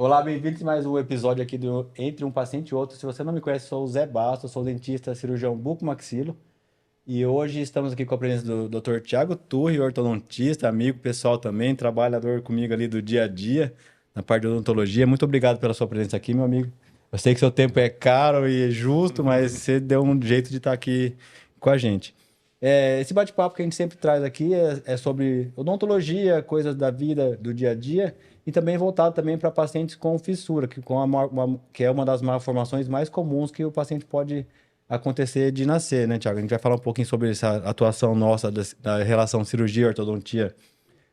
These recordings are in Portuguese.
Olá, bem-vindos a mais um episódio aqui do Entre um Paciente e Outro. Se você não me conhece, sou o Zé Bastos, sou dentista, cirurgião bucomaxilo. E hoje estamos aqui com a presença do Dr. Tiago Turri, ortodontista, amigo pessoal também, trabalhador comigo ali do dia a dia, na parte de odontologia. Muito obrigado pela sua presença aqui, meu amigo. Eu sei que seu tempo é caro e justo, mas você deu um jeito de estar aqui com a gente. Esse bate-papo que a gente sempre traz aqui é sobre odontologia, coisas da vida, do dia a dia, e também voltado também para pacientes com fissura, que é uma das malformações mais comuns que o paciente pode acontecer de nascer, né, Thiago? A gente vai falar um pouquinho sobre essa atuação nossa da relação cirurgia e ortodontia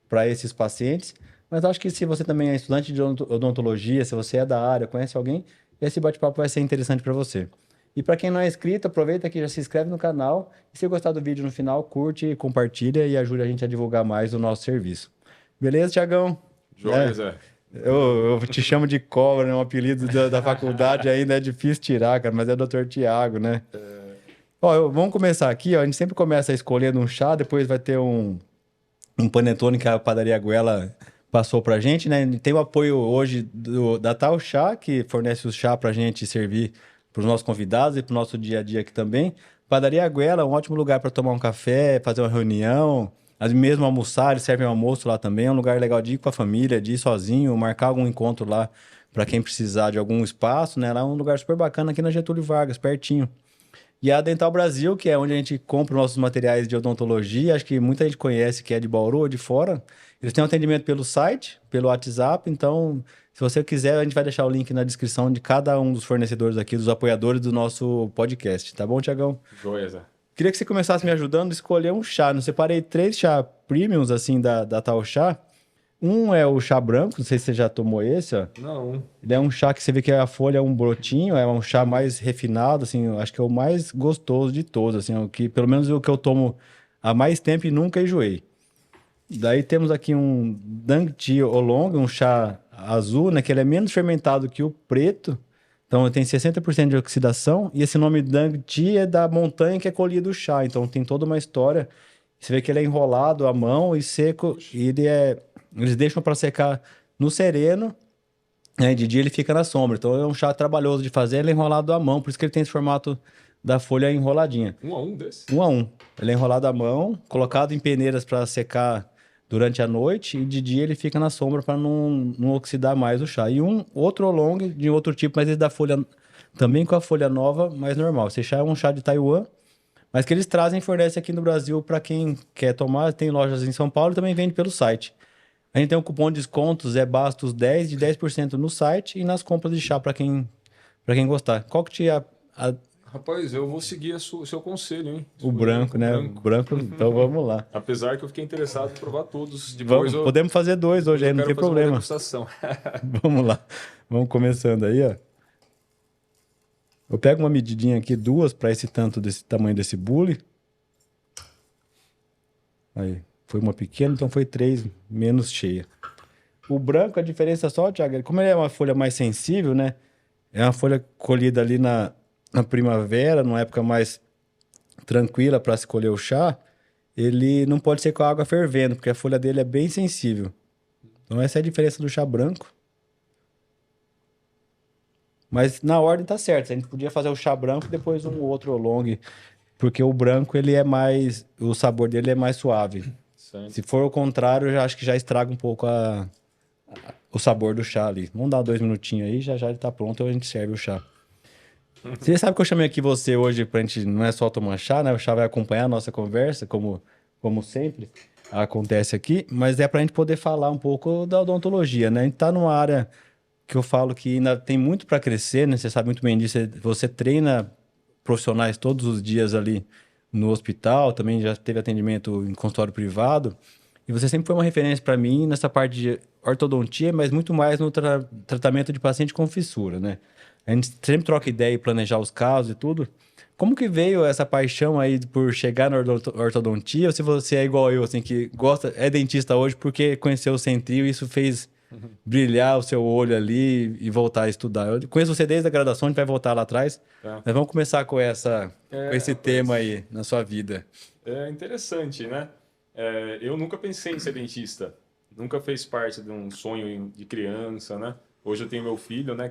para esses pacientes, mas acho que se você também é estudante de odontologia, se você é da área, conhece alguém, esse bate-papo vai ser interessante para você. E para quem não é inscrito, aproveita que já se inscreve no canal e se gostar do vídeo no final, curte, compartilha e ajuda a gente a divulgar mais o nosso serviço. Beleza, Thiagão? Joia, Zé. Eu te chamo de cobra, né? Um apelido da faculdade ainda é difícil tirar, cara, mas é Dr. Tiago, né? Ó, vamos começar aqui, ó. A gente sempre começa escolhendo um chá, depois vai ter um panetone que a padaria Goela passou pra gente, né? Tem o apoio hoje da Tal Chá, que fornece o chá pra gente servir para os nossos convidados e para o nosso dia a dia aqui também. Padaria Goela é um ótimo lugar para tomar um café, fazer uma reunião, às vezes mesmo almoçar, eles servem almoço lá também. É um lugar legal de ir com a família, de ir sozinho, marcar algum encontro lá para quem precisar de algum espaço, né? Lá é um lugar super bacana aqui na Getúlio Vargas, pertinho. E a Dental Brasil, que é onde a gente compra os nossos materiais de odontologia, acho que muita gente conhece que é de Bauru ou de fora. Eles têm um atendimento pelo site, pelo WhatsApp, então, se você quiser, a gente vai deixar o link na descrição de cada um dos fornecedores aqui, dos apoiadores do nosso podcast. Tá bom, Tiagão? Joia, Zé. Queria que você começasse me ajudando a escolher um chá. Eu separei 3 chá premiums, assim, da Tal Chá. Um é o chá branco, não sei se você já tomou esse, ó. Não. Ele é um chá que você vê que a folha é um brotinho, é um chá mais refinado, assim, eu acho que é o mais gostoso de todos, assim, o que, pelo menos o que eu tomo há mais tempo e nunca enjoei. Daí temos aqui um Dang Tea Oolong, um chá azul, né, que ele é menos fermentado que o preto, então tem 60% de oxidação, e esse nome Dang Tea é da montanha que é colhida o chá, então tem toda uma história. Você vê que ele é enrolado à mão e seco, e eles deixam para secar no sereno, né? De dia ele fica na sombra. Então é um chá trabalhoso de fazer, ele é enrolado à mão, por isso que ele tem esse formato da folha enroladinha. 1 a 1 desse? 1 a 1. Ele é enrolado à mão, colocado em peneiras para secar durante a noite e de dia ele fica na sombra para não oxidar mais o chá. E um outro oolong de outro tipo, mas esse da folha também com a folha nova, mais normal. Esse chá é um chá de Taiwan, mas que eles trazem e fornecem aqui no Brasil para quem quer tomar. Tem lojas em São Paulo e também vende pelo site. A gente tem um cupom de desconto Zé Bastos 10 de 10% no site e nas compras de chá para quem gostar. Qual que te Rapaz, eu vou seguir o seu conselho, hein? o Escolher branco, o né? O branco. branco, então vamos lá. Apesar que eu fiquei interessado em provar todos. Podemos fazer 2 hoje Depois aí, eu não quero tem fazer uma problema. degustação. Vamos lá. Vamos começando aí, ó. Eu pego uma medidinha aqui, 2 para esse tanto desse tamanho desse bule. Aí, foi uma pequena, então foi 3 menos cheia. O branco, a diferença só, Thiago, como ele é uma folha mais sensível, né? É uma folha colhida ali na primavera, numa época mais tranquila para se colher o chá. Ele não pode ser com a água fervendo, porque a folha dele é bem sensível. Então essa é a diferença do chá branco. Mas na ordem tá certo. A gente podia fazer o chá branco e depois um outro oolong, porque o branco ele é mais, o sabor dele é mais suave. Certo. Se for o contrário, eu já acho que já estraga um pouco o sabor do chá ali. Vamos dar 2 minutinhos aí, já já ele tá pronto, a gente serve o chá. Você sabe que eu chamei aqui você hoje pra gente, não é só tomar chá, né? O chá vai acompanhar a nossa conversa, como sempre acontece aqui, mas é pra gente poder falar um pouco da odontologia, né? A gente tá numa área que eu falo que ainda tem muito para crescer, né? Você sabe muito bem disso. Você treina profissionais todos os dias ali no hospital, também já teve atendimento em consultório privado. E você sempre foi uma referência para mim nessa parte de ortodontia, mas muito mais no tratamento de paciente com fissura, né? A gente sempre troca ideia e planejar os casos e tudo. Como que veio essa paixão aí por chegar na ortodontia? Ou se você é igual eu, assim, que gosta, é dentista hoje porque conheceu o Centrio e isso fez brilhar o seu olho ali e voltar a estudar. Eu conheço você desde a graduação, a gente vai voltar lá atrás. Tá. Mas vamos começar com esse Rapaz, tema aí na sua vida. é interessante, né? Eu nunca pensei em ser dentista. Nunca fez parte de um sonho de criança, né? Hoje eu tenho meu filho, né,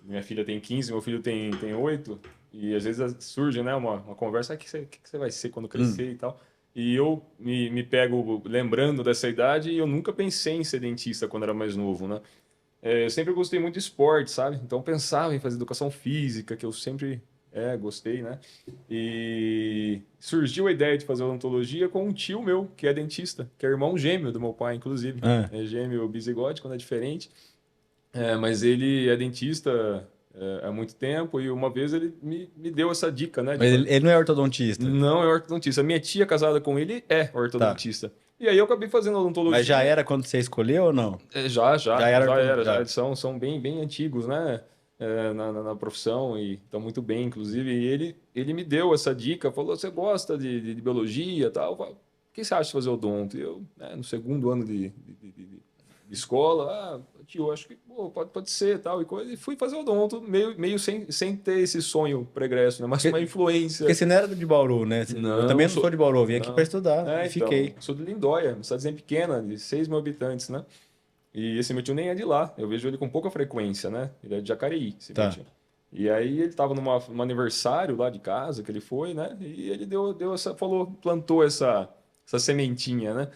minha filha tem 15, meu filho tem 8, e às vezes surge, né, uma conversa, o que você vai ser quando crescer e tal. E eu me pego lembrando dessa idade e eu nunca pensei em ser dentista quando era mais novo, né? Eu sempre gostei muito de esporte, sabe? Então pensava em fazer educação física, que eu sempre gostei, né? E surgiu a ideia de fazer odontologia com um tio meu, que é dentista, que é irmão gêmeo do meu pai, inclusive. Ah. É gêmeo bisegode, quando é diferente. Mas ele é dentista há muito tempo e uma vez ele me deu essa dica, né? Mas ele não é ortodontista. Não é ortodontista. Minha tia casada com ele é Tá. ortodontista. E aí eu acabei fazendo odontologia. Mas já era quando você escolheu ou não? Já era era. já. Eles são bem antigos, né? Na profissão e estão muito bem, inclusive. E ele me deu essa dica, falou: você gosta de biologia e tal? Eu falei, o que você acha de fazer odonto? E eu, no segundo ano de escola, tio, acho que pô, pode ser tal e coisa. E fui fazer odonto, meio sem ter esse sonho pregresso, né? Mas uma influência. Porque você não era de Bauru, né? Não, eu também não sou de Bauru, eu vim aqui para estudar e fiquei. Então, sou de Lindóia, uma cidadezinha pequena, de 6 mil habitantes, né? E esse meu tio nem é de lá, eu vejo ele com pouca frequência, né? Ele é de Jacareí, esse meu tio. E aí ele tava num aniversário lá de casa que ele foi, né? E ele plantou essa sementinha, né?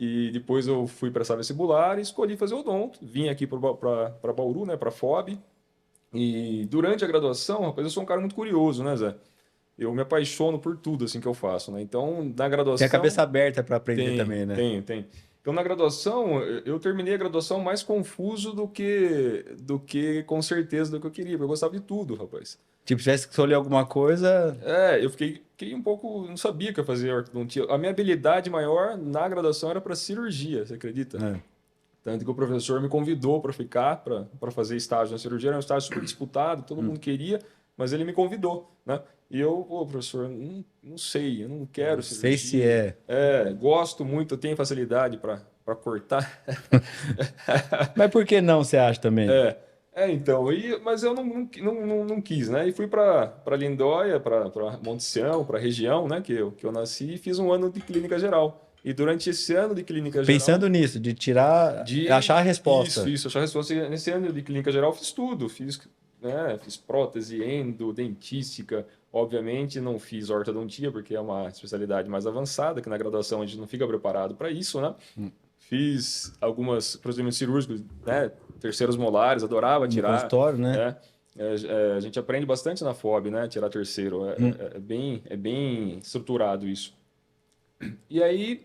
E depois eu fui para essa vestibular e escolhi fazer odonto. Vim aqui para Bauru, né? Para FOB. E durante a graduação, rapaz, eu sou um cara muito curioso, né, Zé? Eu me apaixono por tudo assim que eu faço, né? Então, na graduação... Tem a cabeça aberta para aprender também, né? Tem. Então, na graduação, eu terminei a graduação mais confuso do que com certeza do que eu queria, porque eu gostava de tudo, rapaz. Tipo, se tivesse que escolher alguma coisa... Eu fiquei um pouco... Não sabia que eu fazia ortodontia. A minha habilidade maior na graduação era para cirurgia, você acredita? Tanto que o professor me convidou para ficar, para fazer estágio na cirurgia. Era um estágio super disputado, todo mundo queria, mas ele me convidou, né? E eu, professor, não sei, eu não quero cirurgia. Sei se é. Gosto muito, eu tenho facilidade para cortar. Mas por que não, você acha também? Então, mas eu não quis, né? E fui para Lindóia, para Monte Sião, para a região, né? Que eu nasci e fiz um ano de clínica geral. E durante esse ano de clínica geral... Pensando nisso, de tirar... achar a resposta. Isso, achar a resposta. Nesse ano de clínica geral, fiz tudo. Fiz prótese, endo, dentística. Obviamente, não fiz ortodontia, porque é uma especialidade mais avançada, que na graduação a gente não fica preparado para isso, né? Fiz alguns procedimentos cirúrgicos, né? Terceiros molares, adorava tirar. No consultório, né? A gente aprende bastante na FOB, né? Tirar terceiro. É bem estruturado isso. E aí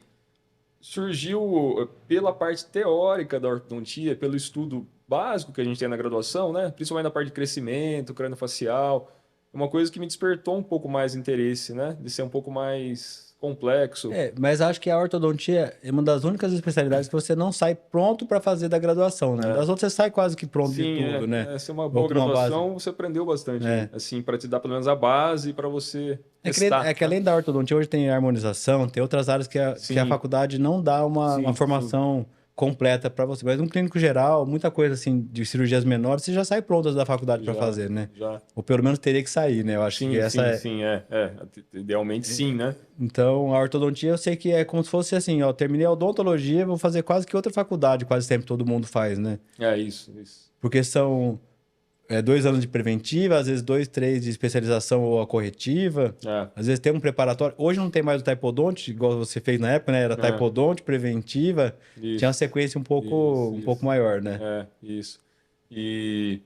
surgiu, pela parte teórica da ortodontia, pelo estudo básico que a gente tem na graduação, né? Principalmente na parte de crescimento, craniofacial, uma coisa que me despertou um pouco mais interesse, né? De ser um pouco mais complexo. Mas acho que a ortodontia é uma das únicas especialidades que você não sai pronto para fazer da graduação, né? Das outras você sai quase que pronto de tudo, né? Se é uma boa graduação, você aprendeu bastante, assim, para te dar pelo menos a base para você testar. Que além da ortodontia, hoje tem harmonização, tem outras áreas que a faculdade não dá uma formação completa para você. Mas um clínico geral, muita coisa assim de cirurgias menores, você já sai pronto da faculdade para fazer, né? Ou pelo menos teria que sair, né? Eu acho que essa idealmente sim, né? Então, a ortodontia eu sei que é como se fosse assim, ó, terminei a odontologia, vou fazer quase que outra faculdade, quase sempre todo mundo faz, né? Isso. Porque são 2 anos de preventiva, às vezes 2, 3 de especialização ou a corretiva. Às vezes tem um preparatório. Hoje não tem mais o taipodonte, igual você fez na época, né? Era taipodonte, preventiva. Tinha uma sequência um pouco maior, né? Isso. E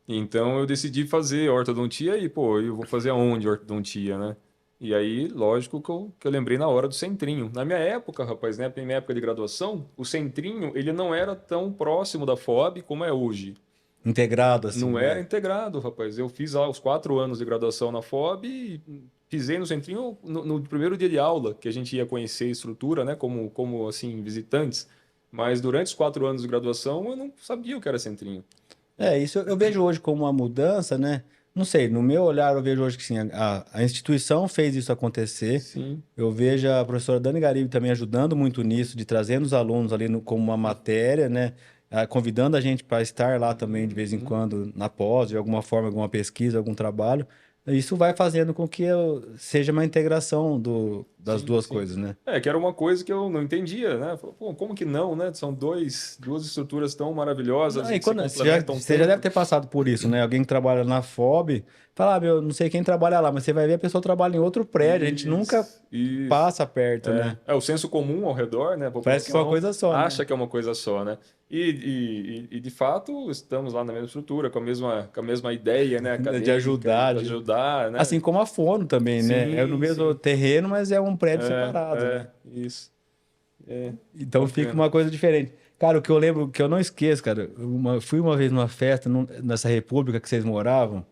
então eu decidi fazer ortodontia e, eu vou fazer aonde ortodontia, né? E aí, lógico que eu lembrei na hora do centrinho. Na minha época, rapaz, né? Na minha época de graduação, o centrinho, ele não era tão próximo da FOB como é hoje. Integrado, assim. Não era integrado, rapaz. Eu fiz lá os 4 anos de graduação na FOB e pisei no centrinho no primeiro dia de aula, que a gente ia conhecer a estrutura, né? Como assim, visitantes. Mas durante os 4 anos de graduação, eu não sabia o que era centrinho. Isso eu vejo hoje como uma mudança, né? Não sei, no meu olhar eu vejo hoje que sim, a instituição fez isso acontecer. Sim. Eu vejo a professora Dani Garibe também ajudando muito nisso, de trazendo os alunos ali como uma matéria, né? Convidando a gente para estar lá também de vez em quando na pós, de alguma forma, alguma pesquisa, algum trabalho. Isso vai fazendo com que seja uma integração das Sim, duas sim. coisas, né? Que era uma coisa que eu não entendia, né? Pô, como que não, né? São duas estruturas tão maravilhosas Não, e e que se quando, complementam você já deve tanto. ter passado por isso, né? Alguém que trabalha na FOB, fala, ah, meu, não sei quem trabalha lá, mas você vai ver a pessoa trabalha em outro prédio, a gente nunca Isso. passa perto, né? O senso comum ao redor, né? A Parece que foi uma população coisa só, né? acha que é uma coisa só, né? E de fato estamos lá na mesma estrutura, com a mesma ideia, né? De Acadêmica, ajudar, de ajudar, né? assim como a Fono também, né? É no Sim, mesmo sim. terreno, mas é um prédio separado, né? Isso. É, Então fica bacana. uma coisa diferente. Cara, o que eu lembro, que eu não esqueço, cara, fui uma vez numa festa nessa república que vocês moravam,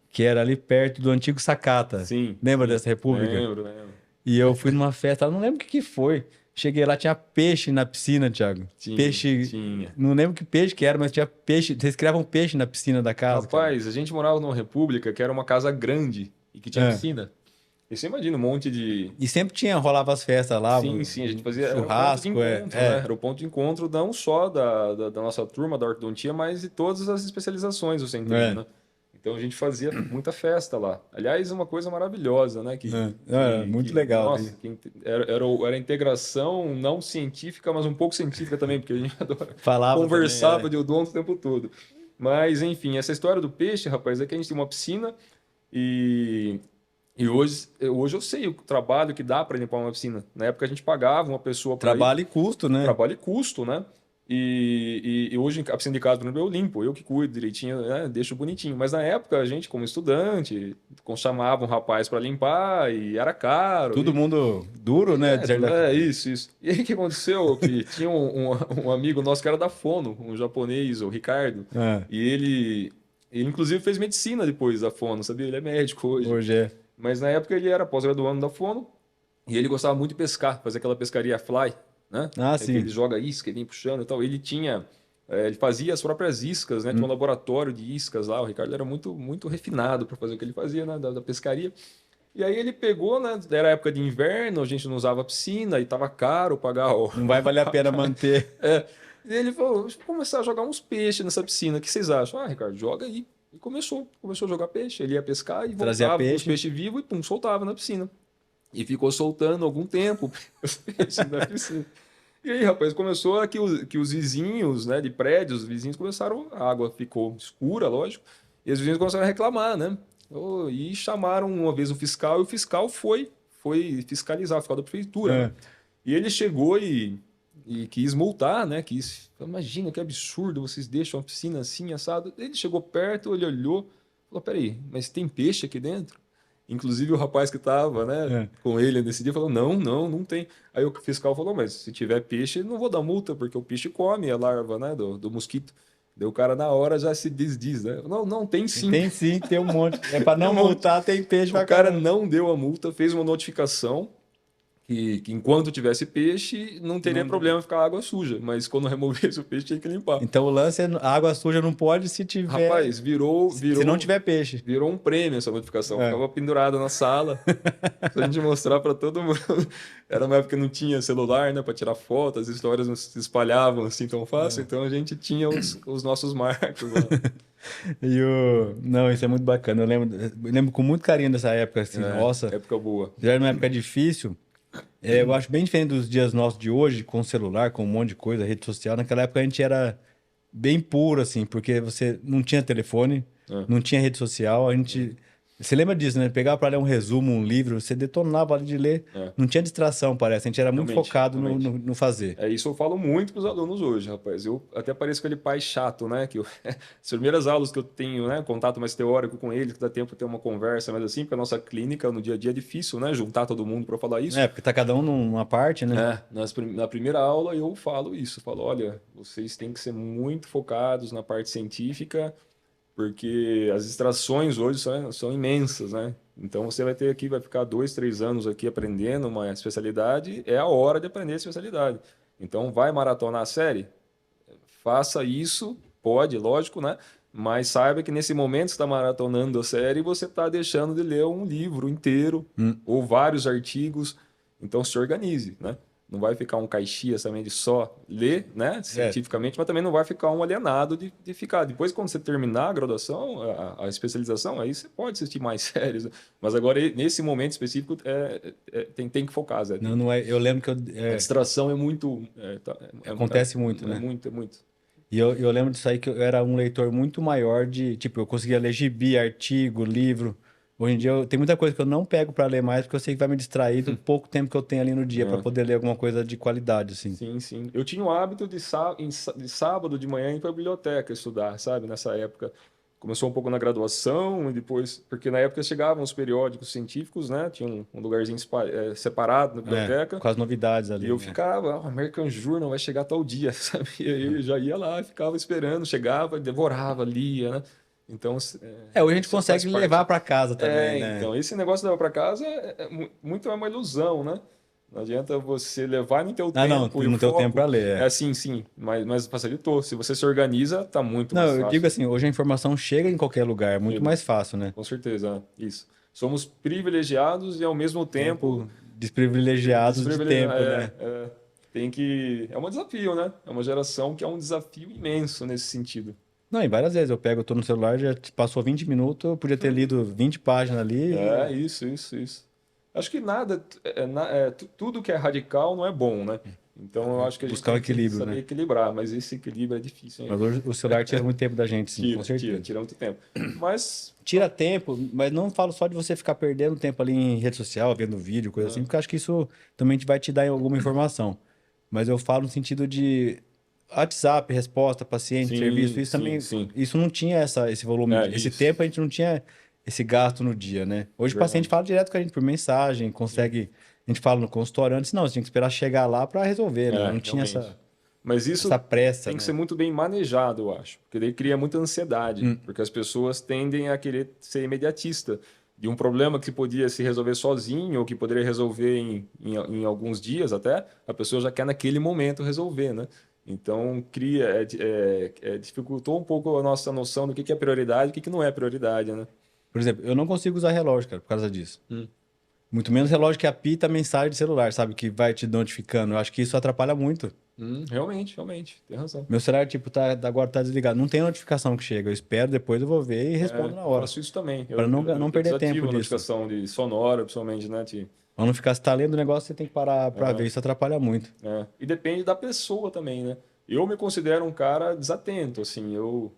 que era ali perto do antigo Sacata. Sim, Lembra sim. dessa república? Lembro, lembro. E eu fui numa festa, eu não lembro o que que foi. Cheguei lá, tinha peixe na piscina, Thiago. Tinha, Peixe, tinha. não lembro que peixe que era, mas tinha peixe. Vocês criavam peixe na piscina da casa, cara. Rapaz, a gente morava numa república que era uma casa grande e que tinha É. piscina. E você imagina um monte de. E sempre tinha, rolava as festas lá, Sim, sim, a gente fazia. Era o ponto de churrasco, encontro, né? Era o ponto de encontro não só da nossa turma da ortodontia, mas de todas as especializações do centrinho, é, né? Então a gente fazia muita festa lá. Aliás, uma coisa maravilhosa, né? muito legal. Nossa, era a integração não científica, mas um pouco científica também, porque a gente Falava também, conversava de odonto o tempo todo. Mas, enfim, essa história do peixe, rapaz, é que a gente tem uma piscina e, e hoje eu sei o trabalho que dá para limpar uma piscina. Na época a gente pagava uma pessoa para ir, Trabalho e custo, né? trabalho e custo, né? E hoje a piscina de casa, por exemplo, eu limpo, eu que cuido direitinho, né? Deixo bonitinho. Mas na época a gente, como estudante, chamava um rapaz para limpar e era caro. Todo mundo duro, né? De certa forma. Isso, isso. E aí o que aconteceu? Que tinha um amigo nosso que era da Fono, um japonês, o Ricardo, É, e ele inclusive fez medicina depois da Fono, sabia? Ele é médico hoje. hoje é. Mas na época ele era pós-graduando da Fono e ele gostava muito de pescar, fazer aquela pescaria fly, né? Ah, É que ele sim. joga isca, ele vem puxando e tal. Ele fazia as próprias iscas, né? Tinha um laboratório de iscas lá. O Ricardo era muito, muito refinado para fazer o que ele fazia, né? Da pescaria. E aí ele pegou, né? Era época de inverno, a gente não usava piscina e tava caro pagar o. Não vai valer a pena manter. E ele falou: deixa eu começar a jogar uns peixes nessa piscina. O que vocês acham? Ah, Ricardo, joga aí. E começou a jogar peixe. Ele ia pescar e Trazia voltava com os peixe. peixes vivos e pum, soltava na piscina. E ficou soltando algum tempo os peixes na piscina. E aí, rapaz, começou que os vizinhos, né, de prédios, os vizinhos começaram, a água ficou escura, lógico, e os vizinhos começaram a reclamar, né? E chamaram uma vez o fiscal, e o fiscal foi fiscalizar, o fiscal da prefeitura, né? É. E ele chegou e quis multar, né? Imagina que absurdo, vocês deixam a piscina assim, assado. Ele chegou perto, ele olhou, falou, peraí, mas tem peixe aqui dentro? Inclusive o rapaz que estava, né, É. com ele nesse dia falou, não tem. Aí o fiscal falou, mas se tiver peixe, não vou dar multa, porque o peixe come a larva, né, do mosquito. Daí o cara na hora já se desdiz, né? Não, tem sim. Tem sim, tem um monte. É para não Tem um monte. multar, tem peixe O pra cara caramba. não deu a multa, fez uma notificação que enquanto tivesse peixe, não teria Não- problema ficar água suja, mas quando removesse o peixe tinha que limpar. Então o lance é a água suja não pode se tiver. Rapaz, Se não tiver peixe. virou um prêmio essa notificação. É. Ficava pendurada na sala pra gente mostrar pra todo mundo. Era uma época que não tinha celular, né, pra tirar foto, as histórias não se espalhavam assim tão fácil, então a gente tinha os nossos marcos lá. Não, isso é muito bacana. Eu lembro com muito carinho dessa época, assim, nossa. Época boa. Já era uma época difícil. Eu acho bem diferente dos dias nossos de hoje, com celular, com um monte de coisa, rede social. Naquela época a gente era bem puro, assim, porque você não tinha telefone, É. não tinha rede social. A gente. Você lembra disso, né? Pegava para ler um resumo, um livro, você detonava ali de ler. É. Não tinha distração, parece. A gente era muito Realmente, focado realmente. no fazer. Isso eu falo muito para os alunos hoje, rapaz. Eu até pareço aquele pai chato, né? As primeiras aulas que eu tenho, né? Contato mais teórico com ele, que dá tempo de ter uma conversa, mas assim, porque a nossa clínica no dia a dia é difícil, né? Juntar todo mundo para falar isso. Porque tá cada um numa parte, né? Na primeira aula eu falo isso, falo, olha, vocês têm que ser muito focados na parte científica, porque as distrações hoje são imensas, né? Então você vai ficar 2, 3 anos aqui aprendendo uma especialidade, é a hora de aprender a especialidade. Então vai maratonar a série? Faça isso, pode, lógico, né? Mas saiba que nesse momento que você está maratonando a série, você está deixando de ler um livro inteiro ou vários artigos. Então se organize, né? não vai ficar um caxias também de só ler, né, cientificamente, mas também não vai ficar um alienado de ficar. Depois, quando você terminar a graduação, a especialização, aí você pode assistir mais séries. Mas agora, nesse momento específico, tem que focar, Zé. Não, não é. Eu lembro que A distração é muito. acontece muito, né? É muito. E eu lembro disso aí que eu era um leitor muito maior de, tipo, eu conseguia ler gibi, artigo, livro. Hoje em dia tem muita coisa que eu não pego para ler mais porque eu sei que vai me distrair do pouco tempo que eu tenho ali no dia para poder ler alguma coisa de qualidade, assim. Sim, sim. Eu tinha o hábito de sábado de manhã ir para a biblioteca estudar, sabe? Nessa época. Começou um pouco na graduação e depois... Porque na época chegavam os periódicos científicos, né? Tinha um lugarzinho separado na biblioteca. Com as novidades ali. E eu né? ficava, American Journal vai chegar tal dia, sabe? E aí eu já ia lá, ficava esperando, chegava, devorava, lia, né? Então... Hoje a gente consegue levar para casa também, né? Então, esse negócio de levar para casa muito é uma ilusão, né? Não adianta você levar no teu tempo não, e o no teu foco. tempo para ler. É assim, sim, mas facilitou. Se você se organiza, tá muito mais Não, fácil. eu digo assim, hoje a informação chega em qualquer lugar, é muito mais fácil, né? Com certeza, isso. Somos privilegiados e ao mesmo tempo Desprivilegiados de tempo, né? É um desafio, né? É uma geração que é um desafio imenso nesse sentido. Não, e várias vezes eu tô no celular, já passou 20 minutos, eu podia ter lido 20 páginas ali. Isso. Acho que tudo que é radical não é bom, né? Então eu acho que a gente Buscar o tem que equilíbrio, saber né? equilibrar, mas esse equilíbrio é difícil, hein? Mas hoje o celular tira muito tempo da gente, sim, com certeza. Tira muito tempo. Mas Tira tempo, mas não falo só de você ficar perdendo tempo ali em rede social, vendo vídeo, coisa assim, porque eu acho que isso também vai te dar alguma informação. Mas eu falo no sentido de WhatsApp, resposta, paciente, serviço, isso também, isso não tinha esse volume, esse tempo a gente não tinha esse gasto no dia, né? Hoje o paciente fala direto com a gente por mensagem, consegue, a gente fala no consultório antes, não, você tinha que esperar chegar lá para resolver, né? Não tinha Mas isso essa pressa, tem que né? ser muito bem manejado, eu acho. Porque daí cria muita ansiedade. Porque as pessoas tendem a querer ser imediatista. De um problema que podia se resolver sozinho, ou que poderia resolver em alguns dias até, a pessoa já quer naquele momento resolver, né? Então, dificultou um pouco a nossa noção do que é prioridade e o que não é prioridade, né? Por exemplo, eu não consigo usar relógio, cara, por causa disso. Muito menos relógio que apita a mensagem de celular, sabe? Que vai te notificando. Eu acho que isso atrapalha muito. Realmente, tem razão. Meu celular, tipo, agora tá desligado. Não tem notificação que chega. Eu espero, depois eu vou ver e respondo na hora. Eu faço isso também. Para não perder tempo a disso. notificação de sonora, principalmente, né? Pra não ficar, se tá lendo o negócio, você tem que parar pra ver. Isso atrapalha muito. E depende da pessoa também, né? Eu me considero um cara desatento, assim. Eu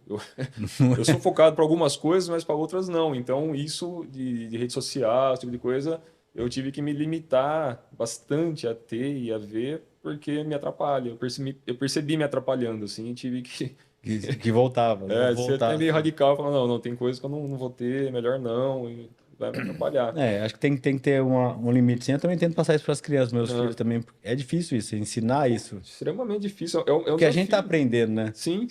sou focado para algumas coisas, mas para outras não. Então, isso de rede social, esse tipo de coisa, eu tive que me limitar bastante a ter e a ver, porque me atrapalha. Eu percebi me atrapalhando, assim, e tive que... Que voltava. Você é meio radical, falando, não, tem coisa que eu não vou ter, melhor não, e vai me atrapalhar. Acho que tem que ter um limite. Eu também tento passar isso para as crianças, meus filhos também. É difícil isso, ensinar isso. Extremamente difícil. Porque a gente tá aprendendo, né? Sim.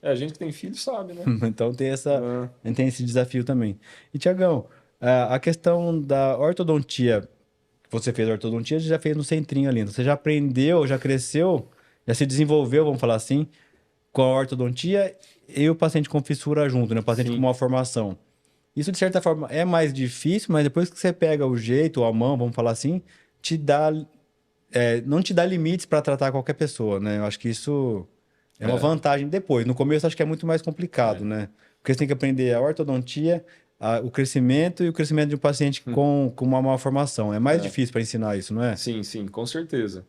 A gente que tem filho sabe, né? Então a gente tem esse desafio também. E, Tiagão, a questão da ortodontia, que você fez ortodontia, você já fez no centrinho ali. Então, você já aprendeu, já cresceu, já se desenvolveu, vamos falar assim, com a ortodontia e o paciente com fissura junto, né? O paciente com uma formação. Isso, de certa forma, é mais difícil, mas depois que você pega o jeito, ou a mão, vamos falar assim, não te dá limites para tratar qualquer pessoa, né? Eu acho que isso é uma vantagem depois. No começo, acho que é muito mais complicado, né? Porque você tem que aprender a ortodontia, o crescimento e o crescimento de um paciente com uma malformação. É mais difícil para ensinar isso, não é? Sim, com certeza.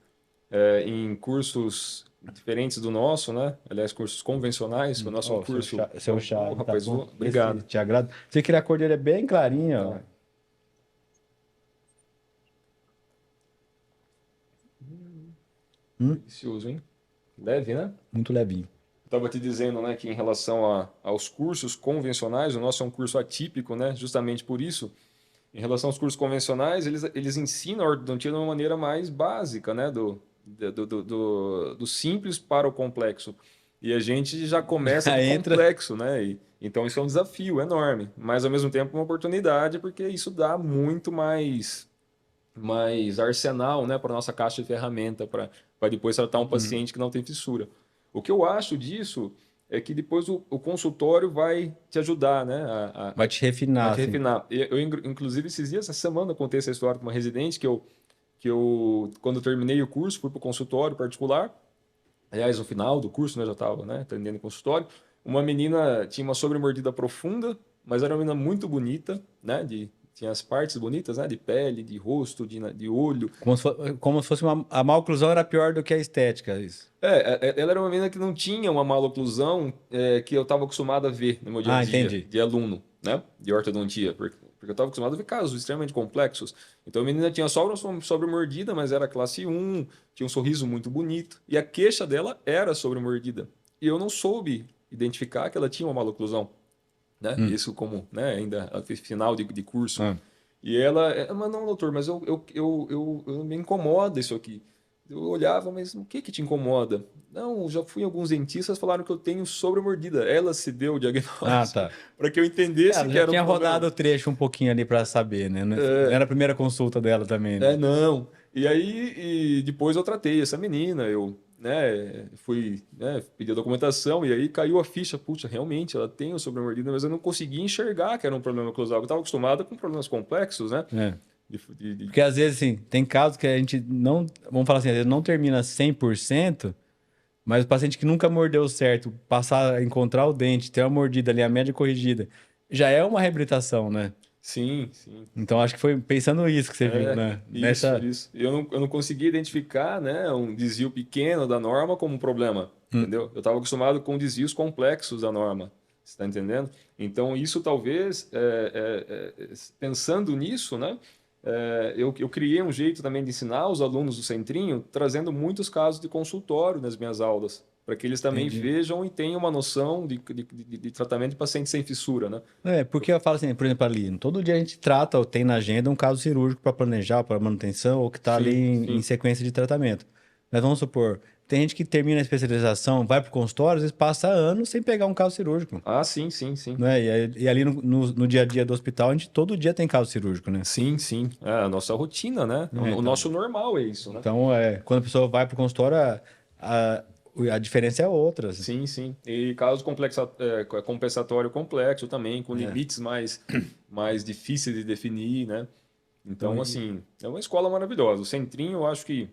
Em cursos diferentes do nosso, né? Aliás, cursos convencionais, que o nosso curso... Seu chá, rapaz, tá obrigado. Te agrada. Você queria a cor dele é bem clarinha, ó. Delicioso, hein? Leve, né? Muito levinho. Estava te dizendo, né, que em relação aos cursos convencionais, o nosso é um curso atípico, né? Justamente por isso. Em relação aos cursos convencionais, eles ensinam a ortodontia de uma maneira mais básica, né? Do simples para o complexo. E a gente já começa do complexo, né? Então isso é um desafio enorme, mas ao mesmo tempo uma oportunidade, porque isso dá muito mais arsenal, né, para nossa caixa de ferramenta para depois tratar um paciente que não tem fissura. O que eu acho disso é que depois o consultório vai te ajudar, né? Vai te refinar. Vai te refinar. Eu, inclusive, esses dias, essa semana, eu contei essa história com uma residente que eu quando eu terminei o curso, fui para o consultório particular. Aliás, no final do curso, né, já estava, né, atendendo em consultório. Uma menina tinha uma sobremordida profunda, mas era uma menina muito bonita, né, tinha as partes bonitas, né, de pele, de rosto, de olho. Como se fosse a maloclusão era pior do que a estética, isso. Ela era uma menina que não tinha uma maloclusão que eu estava acostumado a ver no meu dia a Ah, dia, entendi. de aluno, né, de ortodontia, porque eu estava acostumado a ver casos extremamente complexos. Então a menina tinha só uma sobremordida, mas era classe 1, tinha um sorriso muito bonito, e a queixa dela era sobremordida. E eu não soube identificar que ela tinha uma maloclusão, né? Hum. Isso como, né, ainda final de curso. Ah. E ela, mas não, doutor, mas eu me incomoda isso aqui. Eu olhava, mas o que te incomoda? Não, já fui em alguns dentistas, falaram que eu tenho sobremordida. Ela se deu o Ah, diagnóstico tá. para que eu entendesse Ela que já era um tinha problema. rodado o trecho um pouquinho ali pra saber, né? Não era a primeira consulta dela também, né? Não. E aí, depois eu tratei essa menina, eu, né, fui, né, pedir a documentação e aí caiu a ficha, puxa, realmente ela tem o sobremordida, mas eu não conseguia enxergar que era um problema oclusal. Eu estava acostumado com problemas complexos, né? É. De, Porque às vezes, assim, tem casos que a gente não, vamos falar assim, às vezes não termina 100%, mas o paciente que nunca mordeu certo, passar a encontrar o dente, ter uma mordida ali, a média corrigida, já é uma reabilitação, né? Sim, sim. Então acho que foi pensando isso que você viu, né? Isso, Nessa. isso. Eu não conseguia identificar, né, um desvio pequeno da norma como um problema, entendeu? Eu estava acostumado com desvios complexos da norma, você está entendendo? Então, isso talvez, pensando nisso, né, eu criei um jeito também de ensinar os alunos do Centrinho, trazendo muitos casos de consultório nas minhas aulas, para que eles também Entendi. vejam e tenham uma noção de tratamento de paciente sem fissura, né? É, porque eu falo assim, por exemplo, ali, todo dia a gente trata ou tem na agenda um caso cirúrgico para planejar, para manutenção, ou que está ali Sim, em sim. sequência de tratamento. Mas vamos supor, tem gente que termina a especialização, vai para o consultório, às vezes passa anos sem pegar um caso cirúrgico, Ah, sim, sim, sim. né? E ali no dia a dia do hospital, a gente todo dia tem caso cirúrgico, né? Sim, sim. É a nossa rotina, né? O, É, o então, nosso normal é isso, né? então quando a pessoa vai para o consultório, a, a diferença é outra, assim. Sim, sim. E caso compensatório complexo também, com É. limites mais difíceis de definir, né? Então, Então, assim, é uma escola maravilhosa. O Centrinho, eu acho que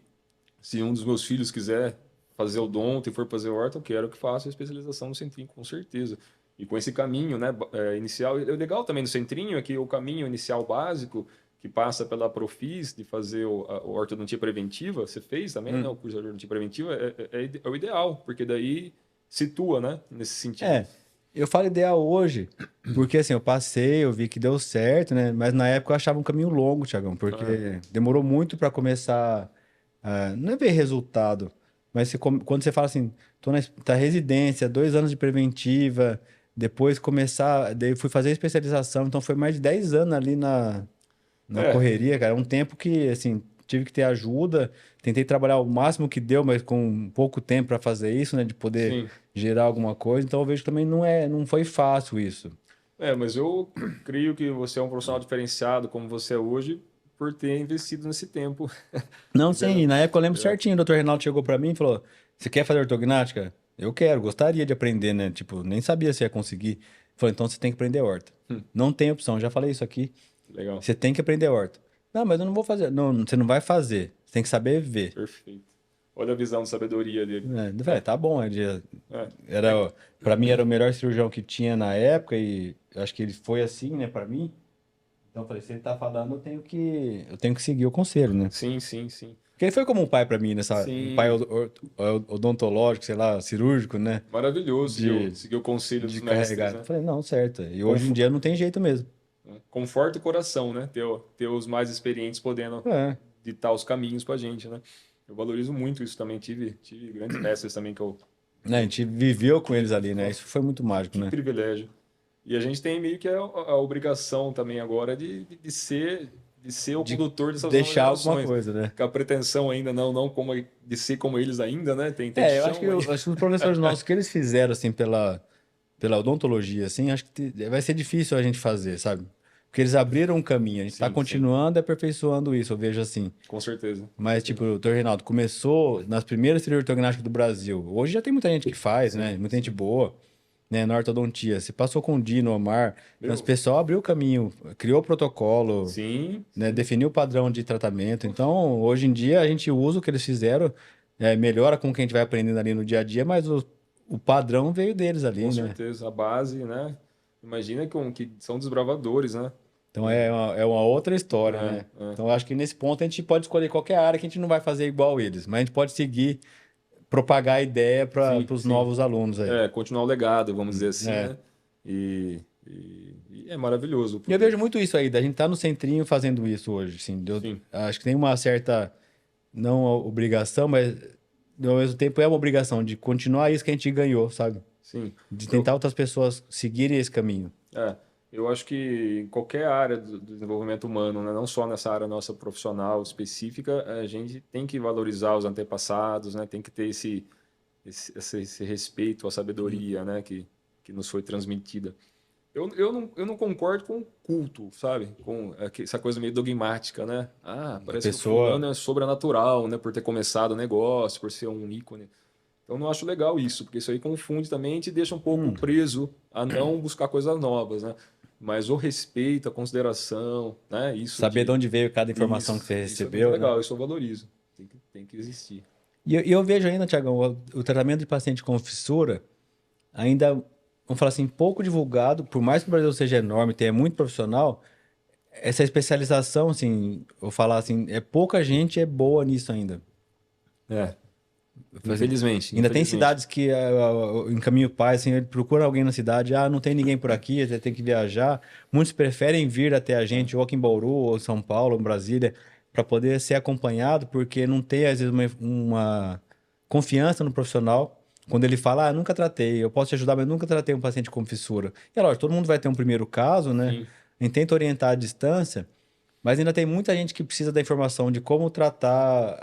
se um dos meus filhos quiser fazer odonto e for fazer horta, eu quero que faça a especialização no Centrinho, com certeza. E com esse caminho, né, inicial. E o legal também do Centrinho é que o caminho inicial básico, que passa pela Profis, de fazer a ortodontia preventiva, você fez também, né? O curso de ortodontia preventiva é o ideal, porque daí situa, né, nesse sentido. é, eu falo ideal hoje, porque assim, eu passei, eu vi que deu certo, né? Mas na época eu achava um caminho longo, Thiagão, Ah, porque demorou muito para começar, não é ver resultado, mas quando você fala assim, tô tá residência, 2 anos de preventiva, depois começar, daí fui fazer especialização, então foi mais de 10 anos ali na é, correria, cara. É um tempo que, assim, tive que ter ajuda. Tentei trabalhar o máximo que deu, mas com pouco tempo para fazer isso, né? De poder sim. gerar alguma coisa. Então eu vejo que também não foi fácil isso. Mas eu creio que você é um profissional diferenciado como você é hoje por ter investido nesse tempo. Não, sim, Entendeu? na época eu lembro É. certinho, o doutor Reinaldo chegou para mim e falou: Você quer fazer ortognática? Eu quero, gostaria de aprender, né? Tipo, nem sabia se ia conseguir. Falou: Então você tem que aprender horta. Não tem opção, já falei isso aqui. Legal. Você tem que aprender horta. Não, mas eu não vou fazer. Não, você não vai fazer. Você tem que saber ver. Perfeito. Olha a visão de sabedoria dele. Eu falei, tá bom, É, é, era, para mim era o melhor cirurgião que tinha na época e eu acho que ele foi assim, né, para mim. Então eu falei, se ele tá falando, eu tenho que seguir o conselho, né? sim, sim, sim. Porque ele foi como um pai para mim, um pai Sim, odontológico, sei lá, cirúrgico, né, maravilhoso seguir, de, seguir o conselho de dos mestres, carregar. Eu né? falei, não, certo. E hoje em Confo- dia não tem jeito mesmo. Conforta o coração, né? Ter os mais experientes podendo É, ditar os caminhos pra gente, né? Eu valorizo muito isso também. Tive grandes mestres também né, a gente viveu com eles ali, né? nossa, Isso foi muito mágico, que né? privilégio. E a gente tem meio que a obrigação também agora de ser o De condutor dessas novas deixar alguma gerações. coisa, né? Com a pretensão ainda não como de ser como eles ainda, né? Tem Eu acho que, chão aí. acho que os professores nossos, o que eles fizeram, assim, pela odontologia, assim, acho que vai ser difícil a gente fazer, sabe? Porque eles abriram um caminho, a gente está Sim, sim, continuando e aperfeiçoando isso, eu vejo assim. com certeza. Com Mas, certeza. tipo, o Dr. Reinaldo começou nas primeiras cirurgias ortognáticas do Brasil. Hoje já tem muita gente que faz, né? Sim, Muita gente sim. boa. né, na ortodontia. Você passou com o Dino, Omar, então esse Meu, pessoal abriu o caminho, criou o protocolo, sim, né, sim. definiu o padrão de tratamento. Então, hoje em dia, a gente usa o que eles fizeram, melhora com o que a gente vai aprendendo ali no dia a dia, mas o padrão veio deles Com ali, né? certeza. A base, né? Imagina que são desbravadores, né? Então, é uma outra história, É, né? é. Então, eu acho que nesse ponto a gente pode escolher qualquer área que a gente não vai fazer igual eles, mas a gente pode seguir, propagar a ideia para Sim, os sim. novos alunos aí. É, continuar o legado, vamos dizer assim, É. né? E é maravilhoso E eu poder. vejo muito isso aí, da gente estar no centrinho fazendo isso hoje, assim. Sim, Acho que tem uma certa, não obrigação, mas ao mesmo tempo é uma obrigação de continuar isso que a gente ganhou, sabe? sim. De Eu, tentar outras pessoas seguirem esse caminho. é, eu acho que em qualquer área do desenvolvimento humano, né? Não só nessa área nossa profissional específica, a gente tem que valorizar os antepassados, né? Tem que ter esse respeito à sabedoria, né? Que nos foi transmitida. Eu não concordo com o culto, sabe? Com essa coisa meio dogmática, né? Ah, A parece que o fulano pessoa. é sobrenatural, né? Por ter começado o negócio, por ser um ícone. Então, eu não acho legal isso, porque isso aí confunde também e te deixa um pouco preso a não buscar coisas novas, né? Mas o respeito, a consideração, né? Saber de onde veio cada informação que você Isso é muito recebeu, né? legal, isso eu valorizo. Tem que existir. E eu vejo ainda, Tiagão, o tratamento de paciente com fissura ainda, vamos falar assim, pouco divulgado, por mais que o Brasil seja enorme, tenha muito profissional, essa especialização, assim, vou falar assim, pouca gente é boa nisso ainda. É, Por exemplo, infelizmente, ainda tem infelizmente. cidades que em caminho pai, assim, ele procura alguém na cidade, não tem ninguém por aqui, você tem que viajar. Muitos preferem vir até a É, gente, ou aqui em Bauru, ou em São Paulo, ou em Brasília, para poder ser acompanhado, porque não tem, às vezes, uma confiança no profissional. Quando ele fala, nunca tratei, eu posso te ajudar, mas nunca tratei um paciente com fissura. E é lógico, todo mundo vai ter um primeiro caso, né? sim, A gente tenta orientar à distância, mas ainda tem muita gente que precisa da informação de como tratar,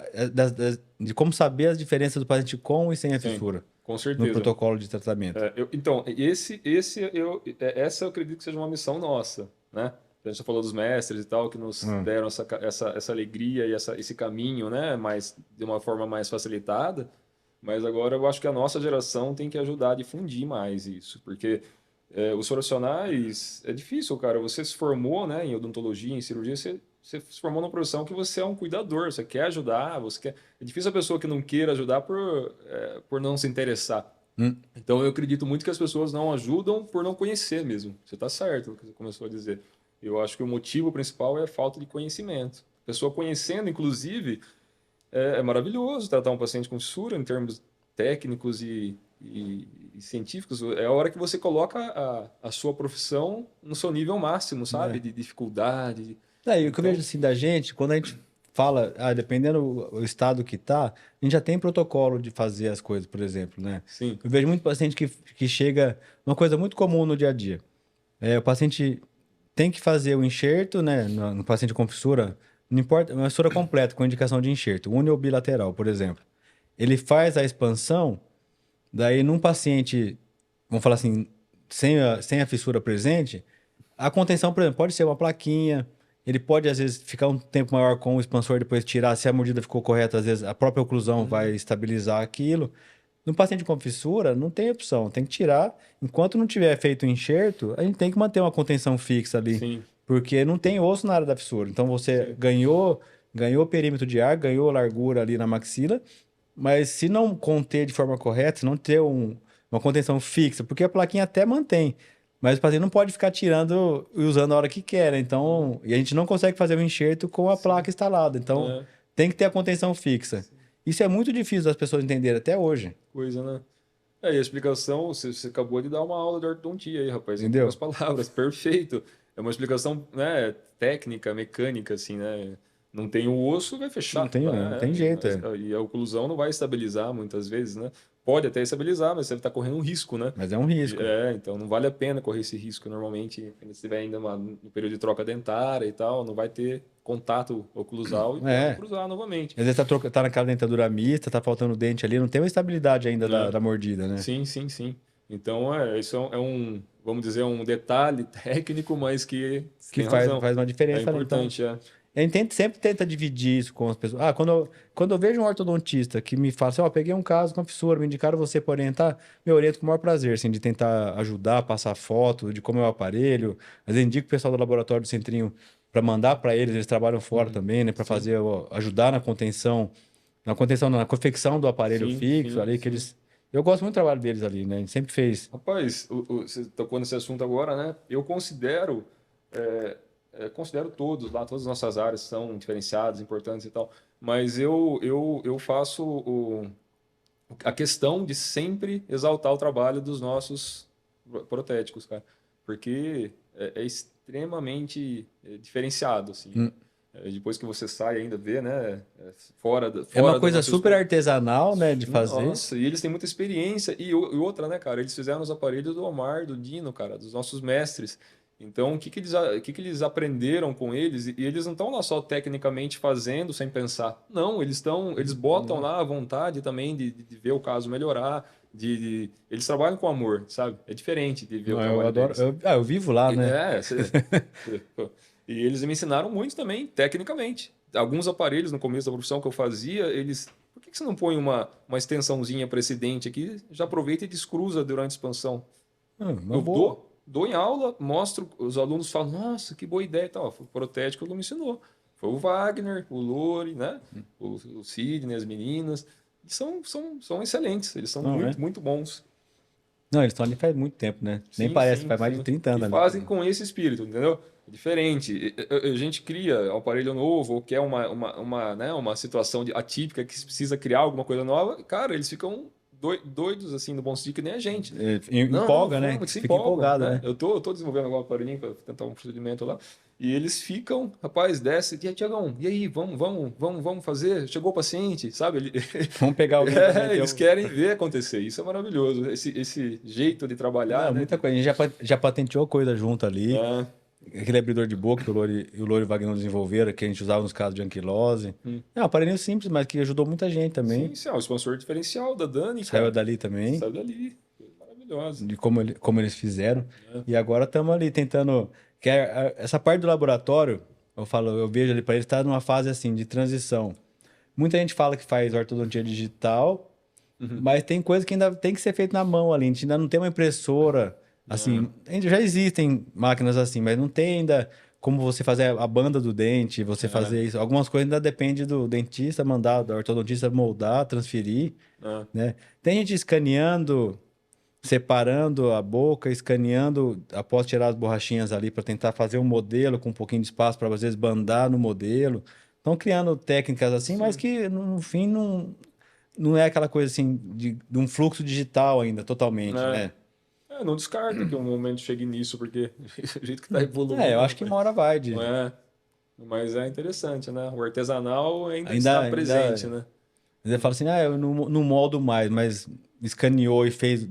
de como saber as diferenças do paciente com e sem a sim, fissura com no certeza. protocolo de tratamento. Então, essa eu acredito que seja uma missão nossa, né? A gente já falou dos mestres e tal, que nos Hum. deram essa alegria e esse caminho, né? Mas de uma forma mais facilitada. Mas agora eu acho que a nossa geração tem que ajudar a difundir mais isso, porque os profissionais, é difícil, cara. Você se formou, né, em odontologia, em cirurgia, você se formou numa profissão que você é um cuidador, você quer ajudar, você quer. É difícil a pessoa que não queira ajudar por não se interessar. Hum. Então eu acredito muito que as pessoas não ajudam por não conhecer mesmo. Você está certo no que você começou a dizer. Eu acho que o motivo principal é a falta de conhecimento. A pessoa conhecendo, inclusive, é maravilhoso tratar um paciente com fissura em termos técnicos e científicos. É a hora que você coloca a sua profissão no seu nível máximo, sabe? É. De dificuldade. Daí, o que eu vejo Então, assim da gente, quando a gente fala, dependendo do estado que tá, a gente já tem protocolo de fazer as coisas, por exemplo, né? sim, Eu vejo muito paciente que chega, uma coisa muito comum no dia a dia. O paciente tem que fazer o enxerto, né, no paciente com fissura, não importa, uma fissura completa, com indicação de enxerto, uni ou bilateral, por exemplo. Ele faz a expansão, daí num paciente, vamos falar assim, sem a fissura presente, a contenção, por exemplo, pode ser uma plaquinha, ele pode às vezes ficar um tempo maior com o expansor, depois tirar, se a mordida ficou correta, às vezes a própria oclusão vai estabilizar aquilo. No paciente com fissura, não tem opção, tem que tirar. Enquanto não tiver feito o enxerto, a gente tem que manter uma contenção fixa ali, sim, porque não tem osso na área da fissura. Então você sim, ganhou perímetro de ar, ganhou largura ali na maxila, mas se não conter de forma correta, se não ter uma contenção fixa, porque a plaquinha até mantém, mas o paciente não pode ficar tirando e usando a hora que quer, né? Então, e a gente não consegue fazer o enxerto com a sim. placa instalada. Então, É, tem que ter a contenção fixa. Isso é muito difícil das pessoas entenderem até hoje, coisa, né? E a explicação, você acabou de dar uma aula de ortodontia aí, rapaz, em poucas entendeu? palavras, perfeito. É uma explicação, né, técnica, mecânica, assim, né? Não tem o osso, vai Não fechar, tem, não né? tem jeito. E a oclusão não vai estabilizar muitas vezes, né? Pode até estabilizar, mas você está correndo um risco, né? Mas é um risco. Então não vale a pena correr esse risco. Normalmente, quando você estiver ainda no período de troca dentária e tal, não vai ter contato oclusal e pode É. cruzar novamente. Às vezes tá naquela dentadura mista, tá faltando dente ali, não tem uma estabilidade ainda da, Né? da mordida, né? Sim, sim, sim. Então, isso vamos dizer, um detalhe técnico, mas que você Que tem faz, razão. faz uma É diferença ali. Então, importante, é. A gente sempre tenta dividir isso com as pessoas. Quando eu vejo um ortodontista que me fala assim, ó, peguei um caso com fissura, me indicaram você para orientar, me oriento com o maior prazer, assim, de tentar ajudar, passar foto de como é o aparelho. Às vezes indico o pessoal do laboratório do Centrinho para mandar para eles trabalham fora também, né, para fazer, ajudar na contenção, não, na confecção do aparelho Sim, fixo sim, ali, que sim. eles... Eu gosto muito do trabalho deles ali, né? A gente sempre fez. Rapaz, você tocou nesse assunto agora, né? Eu considero, considero todos lá, todas as nossas áreas são diferenciadas, importantes e tal, mas eu faço a questão de sempre exaltar o trabalho dos nossos protéticos, cara, porque é extremamente diferenciado, assim. Hum. Depois que você sai ainda vê, né? Fora da, É uma fora da coisa nossa super escola. artesanal, né, de fazer. Nossa, e eles têm muita experiência. E outra, né, cara? Eles fizeram os aparelhos do Omar, do Dino, cara, dos nossos mestres. Então, o que que eles aprenderam com eles? E eles não estão lá só tecnicamente fazendo sem pensar. Não, eles botam lá a vontade também de ver o caso melhorar. Eles trabalham com amor, sabe? É diferente de ver o Não, eu trabalho adoro. deles. Eu vivo lá, né? E eles me ensinaram muito também, tecnicamente. Alguns aparelhos no começo da profissão que eu fazia, eles. Por que você não põe uma extensãozinha para esse dente aqui? Já aproveita e descruza durante a expansão. Uma Eu boa. dou em aula, mostro, os alunos falam, nossa, que boa ideia e tal. Foi o protético que me ensinou. Foi o Wagner, o Lore, né? O Sidney, as meninas. São excelentes, eles são Não, é? muito, muito bons. Não, eles estão ali faz muito tempo, né? Nem Sim, parece, sim, faz mais de sim. 30 E anos ali. fazem com esse espírito, entendeu? É diferente. A gente cria um aparelho novo, ou quer uma situação atípica que precisa criar alguma coisa nova. Cara, eles ficam doidos, assim, no bom sentido, que nem a gente. Não, não, Empolga, né? vamos, se Fica empolgam, empolgado, né? né? Eu tô desenvolvendo agora um aparelhinho para tentar um procedimento lá. E eles ficam, rapaz, desce, e aí, Tiagão, e aí, vamos fazer? Chegou o paciente, sabe? Vamos pegar alguém para meter Eles um. querem ver acontecer. Isso é maravilhoso. Esse jeito de trabalhar, Não, né? muita coisa. A gente já patenteou coisa junto ali. Ah, Aquele abridor de boca que o Lore e o Wagner desenvolveram, que a gente usava nos casos de anquilose. hum. É um aparelhinho simples, mas que ajudou muita gente também. Sim, sim, o sponsor diferencial da Dani, Saiu cara. dali também, Saiu dali. Maravilhosa. de como eles fizeram. Né? E agora estamos ali tentando. Essa parte do laboratório, eu vejo ali para ele estar numa fase assim de transição. Muita gente fala que faz ortodontia digital, Uhum. mas tem coisa que ainda tem que ser feito na mão ali. A gente ainda não tem uma impressora. Ah, Assim, ainda já existem máquinas assim, mas não tem ainda como você fazer a banda do dente, você ah, fazer isso. Algumas coisas ainda depende do dentista mandar, do ortodontista moldar, transferir, ah. né? Tem gente escaneando, separando a boca, escaneando após tirar as borrachinhas ali para tentar fazer um modelo com um pouquinho de espaço para às vezes bandar no modelo. Estão criando técnicas assim, mas Sim. que no fim não é aquela coisa assim de um fluxo digital ainda totalmente, É. né? Não descarta que um momento chegue nisso, porque o jeito que tá evoluindo, Eu acho que uma hora vai não de é. Mas é interessante, né? O artesanal ainda ainda está ainda presente, né? ainda fala assim, eu não moldo mais, mas escaneou e fez,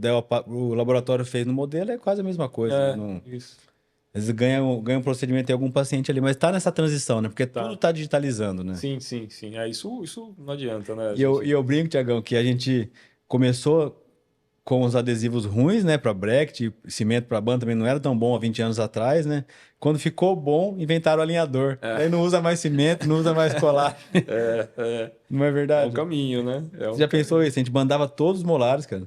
o laboratório fez no modelo é quase a mesma coisa, né? É, Não, isso. às vezes ganha um procedimento em algum paciente ali, mas está nessa transição, né? Porque tudo Tá. está digitalizando, né? Sim, sim, sim. Isso não adianta, né? A E eu brinco, Tiagão, que a gente começou com os adesivos ruins, né, para bracket, cimento para banda também não era tão bom há 20 anos atrás, né? Quando ficou bom, inventaram o alinhador. É, Daí não usa mais cimento, não usa mais colar. é, é, Não é é um verdade? caminho, né? É Você um já pensou caminho. isso? A gente bandava todos os molares, cara,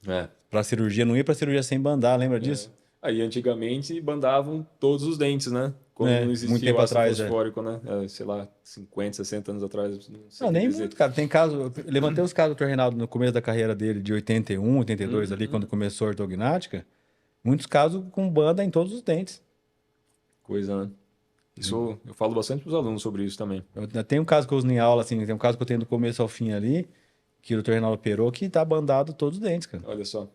É. pra cirurgia. Não ia pra cirurgia sem bandar, lembra disso? Aí antigamente bandavam todos os dentes, né? Quando não Muito existia o tempo ácido atrás, é. fosfórico, né? Sei lá, 50, 60 anos atrás, não sei Não, te nem dizer. muito, cara. Tem caso. Eu levantei os casos do Dr. Reinaldo no começo da carreira dele, de 81, 82, ali, quando Uhum. começou a ortognática. Muitos casos com banda em todos os dentes. Coisa, né? Isso eu falo bastante para os alunos sobre isso também. Eu tenho um caso que eu uso em aula, assim, tem um caso que eu tenho do começo ao fim ali, que o Dr. Reinaldo operou, que tá bandado todos os dentes, cara. Olha só,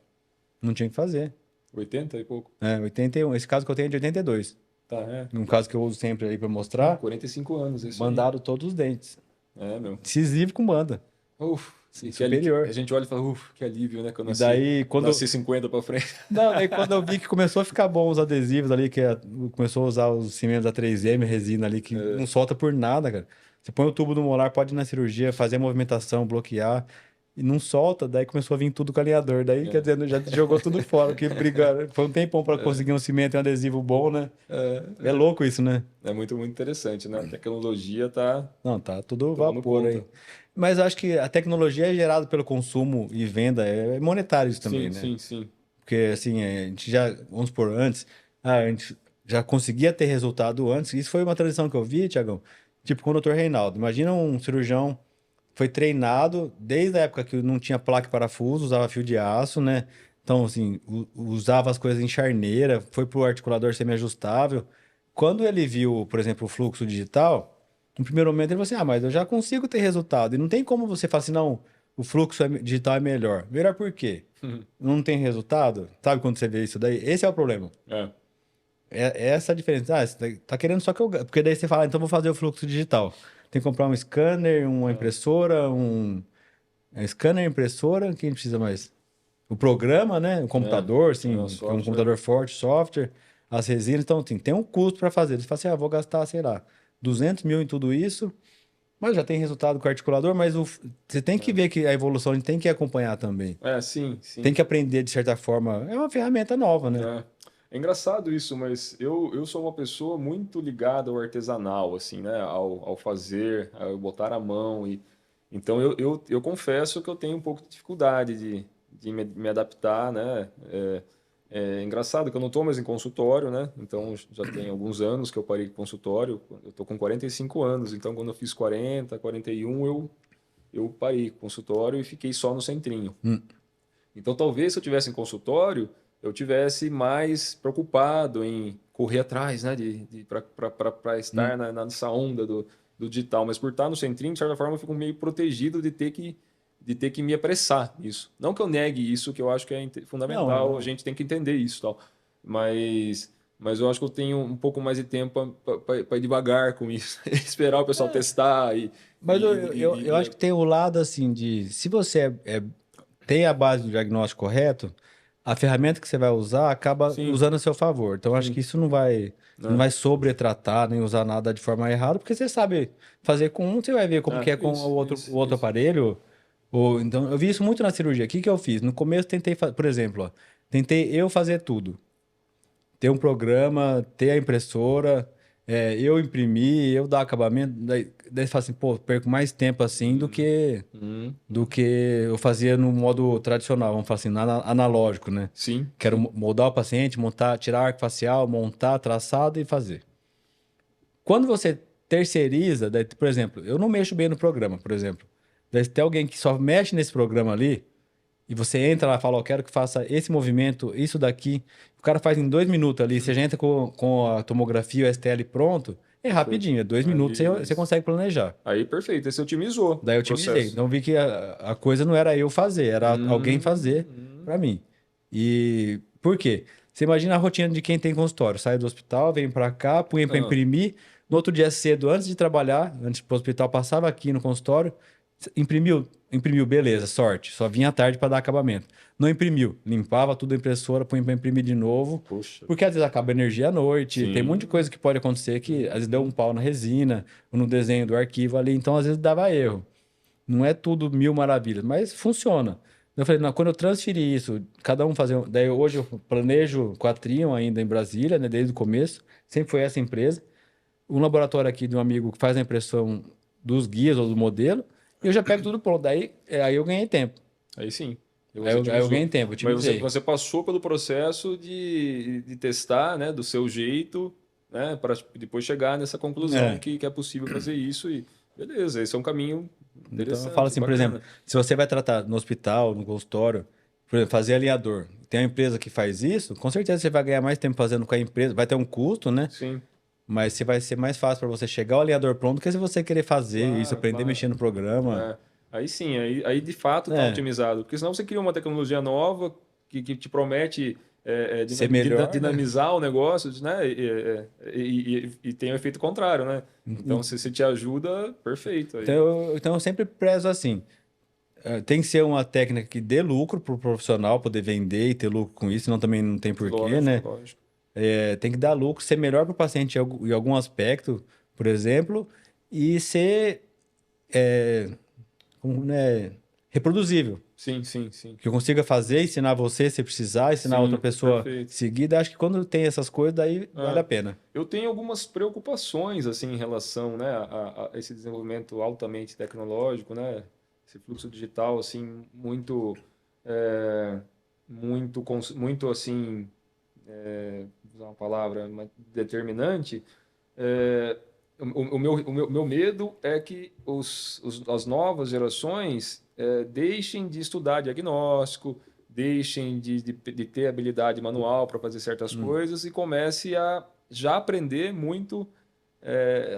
Não tinha o que fazer. 80 e pouco. 81. Esse caso que eu tenho é de 82. Tá, é. Um caso que eu uso sempre aí pra Não, mostrar, 45 anos, isso aí. bandado todos os dentes. É, meu. Incisivo com banda. Uf, Superior. a gente olha e fala, que alívio, né? Que eu E daí, nasci 50 para frente. Não, daí quando eu vi que começou a ficar bom os adesivos ali, começou a usar os cimentos da 3M, resina ali, que não solta por nada, cara. Você põe o tubo do molar, pode ir na cirurgia, fazer a movimentação, bloquear. e não solta, daí começou a vir tudo com alinhador. Daí, quer dizer, já jogou tudo fora, que briga, foi um tempão para conseguir um cimento e um adesivo bom, né? É louco isso, né? É muito, muito interessante, né? A tecnologia tá Não, tá tudo tomando vapor aí. conta. Mas eu acho que a tecnologia é gerada pelo consumo e venda, é monetário isso também, Sim, né? sim, sim. Porque assim, a gente já, vamos supor, antes, a gente já conseguia ter resultado antes. Isso foi uma transição que eu vi, Tiagão. Tipo, com o Dr. Reinaldo. Imagina um cirurgião foi treinado desde a época que não tinha placa e parafuso, usava fio de aço, né? Então, assim, usava as coisas em charneira, foi pro articulador semi-ajustável. Quando ele viu, por exemplo, o fluxo digital, no primeiro momento ele falou assim: ah, mas eu já consigo ter resultado. E não tem como você falar assim, não, o fluxo digital é melhor. Melhor por quê? Não tem resultado? Sabe quando você vê isso daí? Esse é o problema. É. É essa a diferença. Ah, você tá querendo só que eu. Porque daí você fala, então vou fazer o fluxo digital. Tem que comprar um scanner, uma É. impressora, scanner, impressora, quem precisa mais? O programa, né? O computador, O assim, que é um software. computador forte, software, as resinas. Então, assim, tem um custo para fazer. Você fala assim, ah, vou gastar, sei lá, 200 mil em tudo isso, mas já tem resultado com o articulador, mas você tem que ver que a evolução a gente tem que acompanhar também. Sim, Tem sim. que aprender de certa forma. É uma ferramenta nova, né? É. É engraçado isso, mas eu sou uma pessoa muito ligada ao artesanal, assim, né? Ao fazer, ao botar a mão. Então eu confesso que eu tenho um pouco de dificuldade de me adaptar, né? É engraçado que eu não estou mais em consultório, né? Então já tem alguns anos que eu parei com consultório. Eu estou com 45 anos, então quando eu fiz 40, 41, eu parei com consultório e fiquei só no centrinho. Hum. Então, talvez se eu tivesse em consultório, eu tivesse mais preocupado em correr atrás, né, para Hum. estar nessa onda do digital. Mas por estar no centrinho, de certa forma, eu fico meio protegido de ter que me apressar nisso. Não que eu negue isso, que eu acho que é Não, fundamental, a gente tem que entender isso, tal. Mas eu acho que eu tenho um pouco mais de tempo para ir devagar com isso, esperar o pessoal testar mas eu acho que tem o lado assim de se você tem a base do diagnóstico correto, a ferramenta que você vai usar acaba sim, usando a seu favor. Então, acho que sim, isso não vai, você não né? vai sobretratar nem usar nada de forma errada, porque você sabe fazer com um, você vai ver como que é com Isso, o isso, outro isso. aparelho. Ou, então, eu vi isso muito na cirurgia. O que que eu fiz? No começo, tentei, por exemplo, ó, tentei eu fazer tudo ter um programa, ter a impressora, eu imprimir, eu dar acabamento. Daí você fala assim, pô, perco mais tempo assim do Hum, que hum. do que eu fazia no modo tradicional, vamos falar assim, analógico, né? Sim, Quero sim. moldar o paciente, montar, tirar arco facial, montar, traçado e fazer. Quando você terceiriza, daí, por exemplo, eu não mexo bem no programa, por exemplo. Daí se tem alguém que só mexe nesse programa ali, e você entra lá e fala, ó, quero que faça esse movimento, isso daqui. O cara faz em 2 minutos ali. Você já entra com a tomografia, o STL pronto. É Perfeito. rapidinho, é 2 minutos você Isso. consegue planejar. Aí, perfeito. Aí você otimizou Daí eu o otimizei. processo. Então vi que a coisa não era eu fazer, era alguém fazer Hum. para mim. E por quê? Você imagina a rotina de quem tem consultório. Sai do hospital, vem para cá, punha para Ah, imprimir. No outro dia cedo, antes de trabalhar, antes para o hospital, passava aqui no consultório, imprimiu, beleza, sorte. Só vinha à tarde para dar acabamento. Não imprimiu, limpava tudo a impressora, punha para imprimir de novo. poxa. Porque às vezes acaba a energia à noite, tem um monte de Sim. coisa que pode acontecer que às vezes deu um Uhum. pau na resina, ou no desenho do arquivo ali, então às vezes dava erro. Não é tudo mil maravilhas, mas funciona. Eu falei, não, quando eu transferi isso, cada um fazer. Daí hoje eu planejo Quatrium ainda em Brasília, né, desde o começo. Sempre foi essa empresa. Um laboratório aqui de um amigo que faz a impressão dos guias ou do modelo. E eu já pego tudo pronto. Aí eu ganhei tempo. Aí sim. E Aí você eu otimizou. ganhei tempo, Mas você, otimizei. você passou pelo processo de testar, né, do seu jeito, né, para depois chegar nessa conclusão É. que é possível fazer isso e beleza, esse é um caminho Então eu falo interessante, assim, por exemplo, bacana. se você vai tratar no hospital, no consultório, por exemplo, fazer alinhador, tem uma empresa que faz isso, com certeza você vai ganhar mais tempo fazendo com a empresa, vai ter um custo, né? Sim, Mas se vai ser mais fácil para você chegar ao alinhador pronto do que se você querer fazer isso, claro, aprender a claro. mexer no programa. É. Aí sim, aí de fato está É, otimizado. Porque senão você cria uma tecnologia nova que te promete ser melhor, né? dinamizar o negócio, né? E tem o efeito contrário, né? Então, se te ajuda, perfeito. Então Aí, então eu sempre prezo assim. Tem que ser uma técnica que dê lucro para o profissional poder vender e ter lucro com isso, senão também não tem porquê, lógico, né? lógico. Tem que dar lucro, ser melhor para o paciente em algum aspecto, por exemplo, e ser, como, né? reproduzível. Sim, sim, sim. Que eu consiga fazer, ensinar você se precisar, ensinar Sim, outra pessoa perfeito. seguir. Daí acho que quando tem essas coisas, daí vale Ah, a pena. eu tenho algumas preocupações assim em relação, né, a esse desenvolvimento altamente tecnológico, né, esse fluxo digital assim muito, é, muito assim, vou usar uma palavra determinante. É, o meu medo é que as novas gerações deixem de estudar diagnóstico, deixem de ter habilidade manual para fazer certas coisas e comece a já aprender muito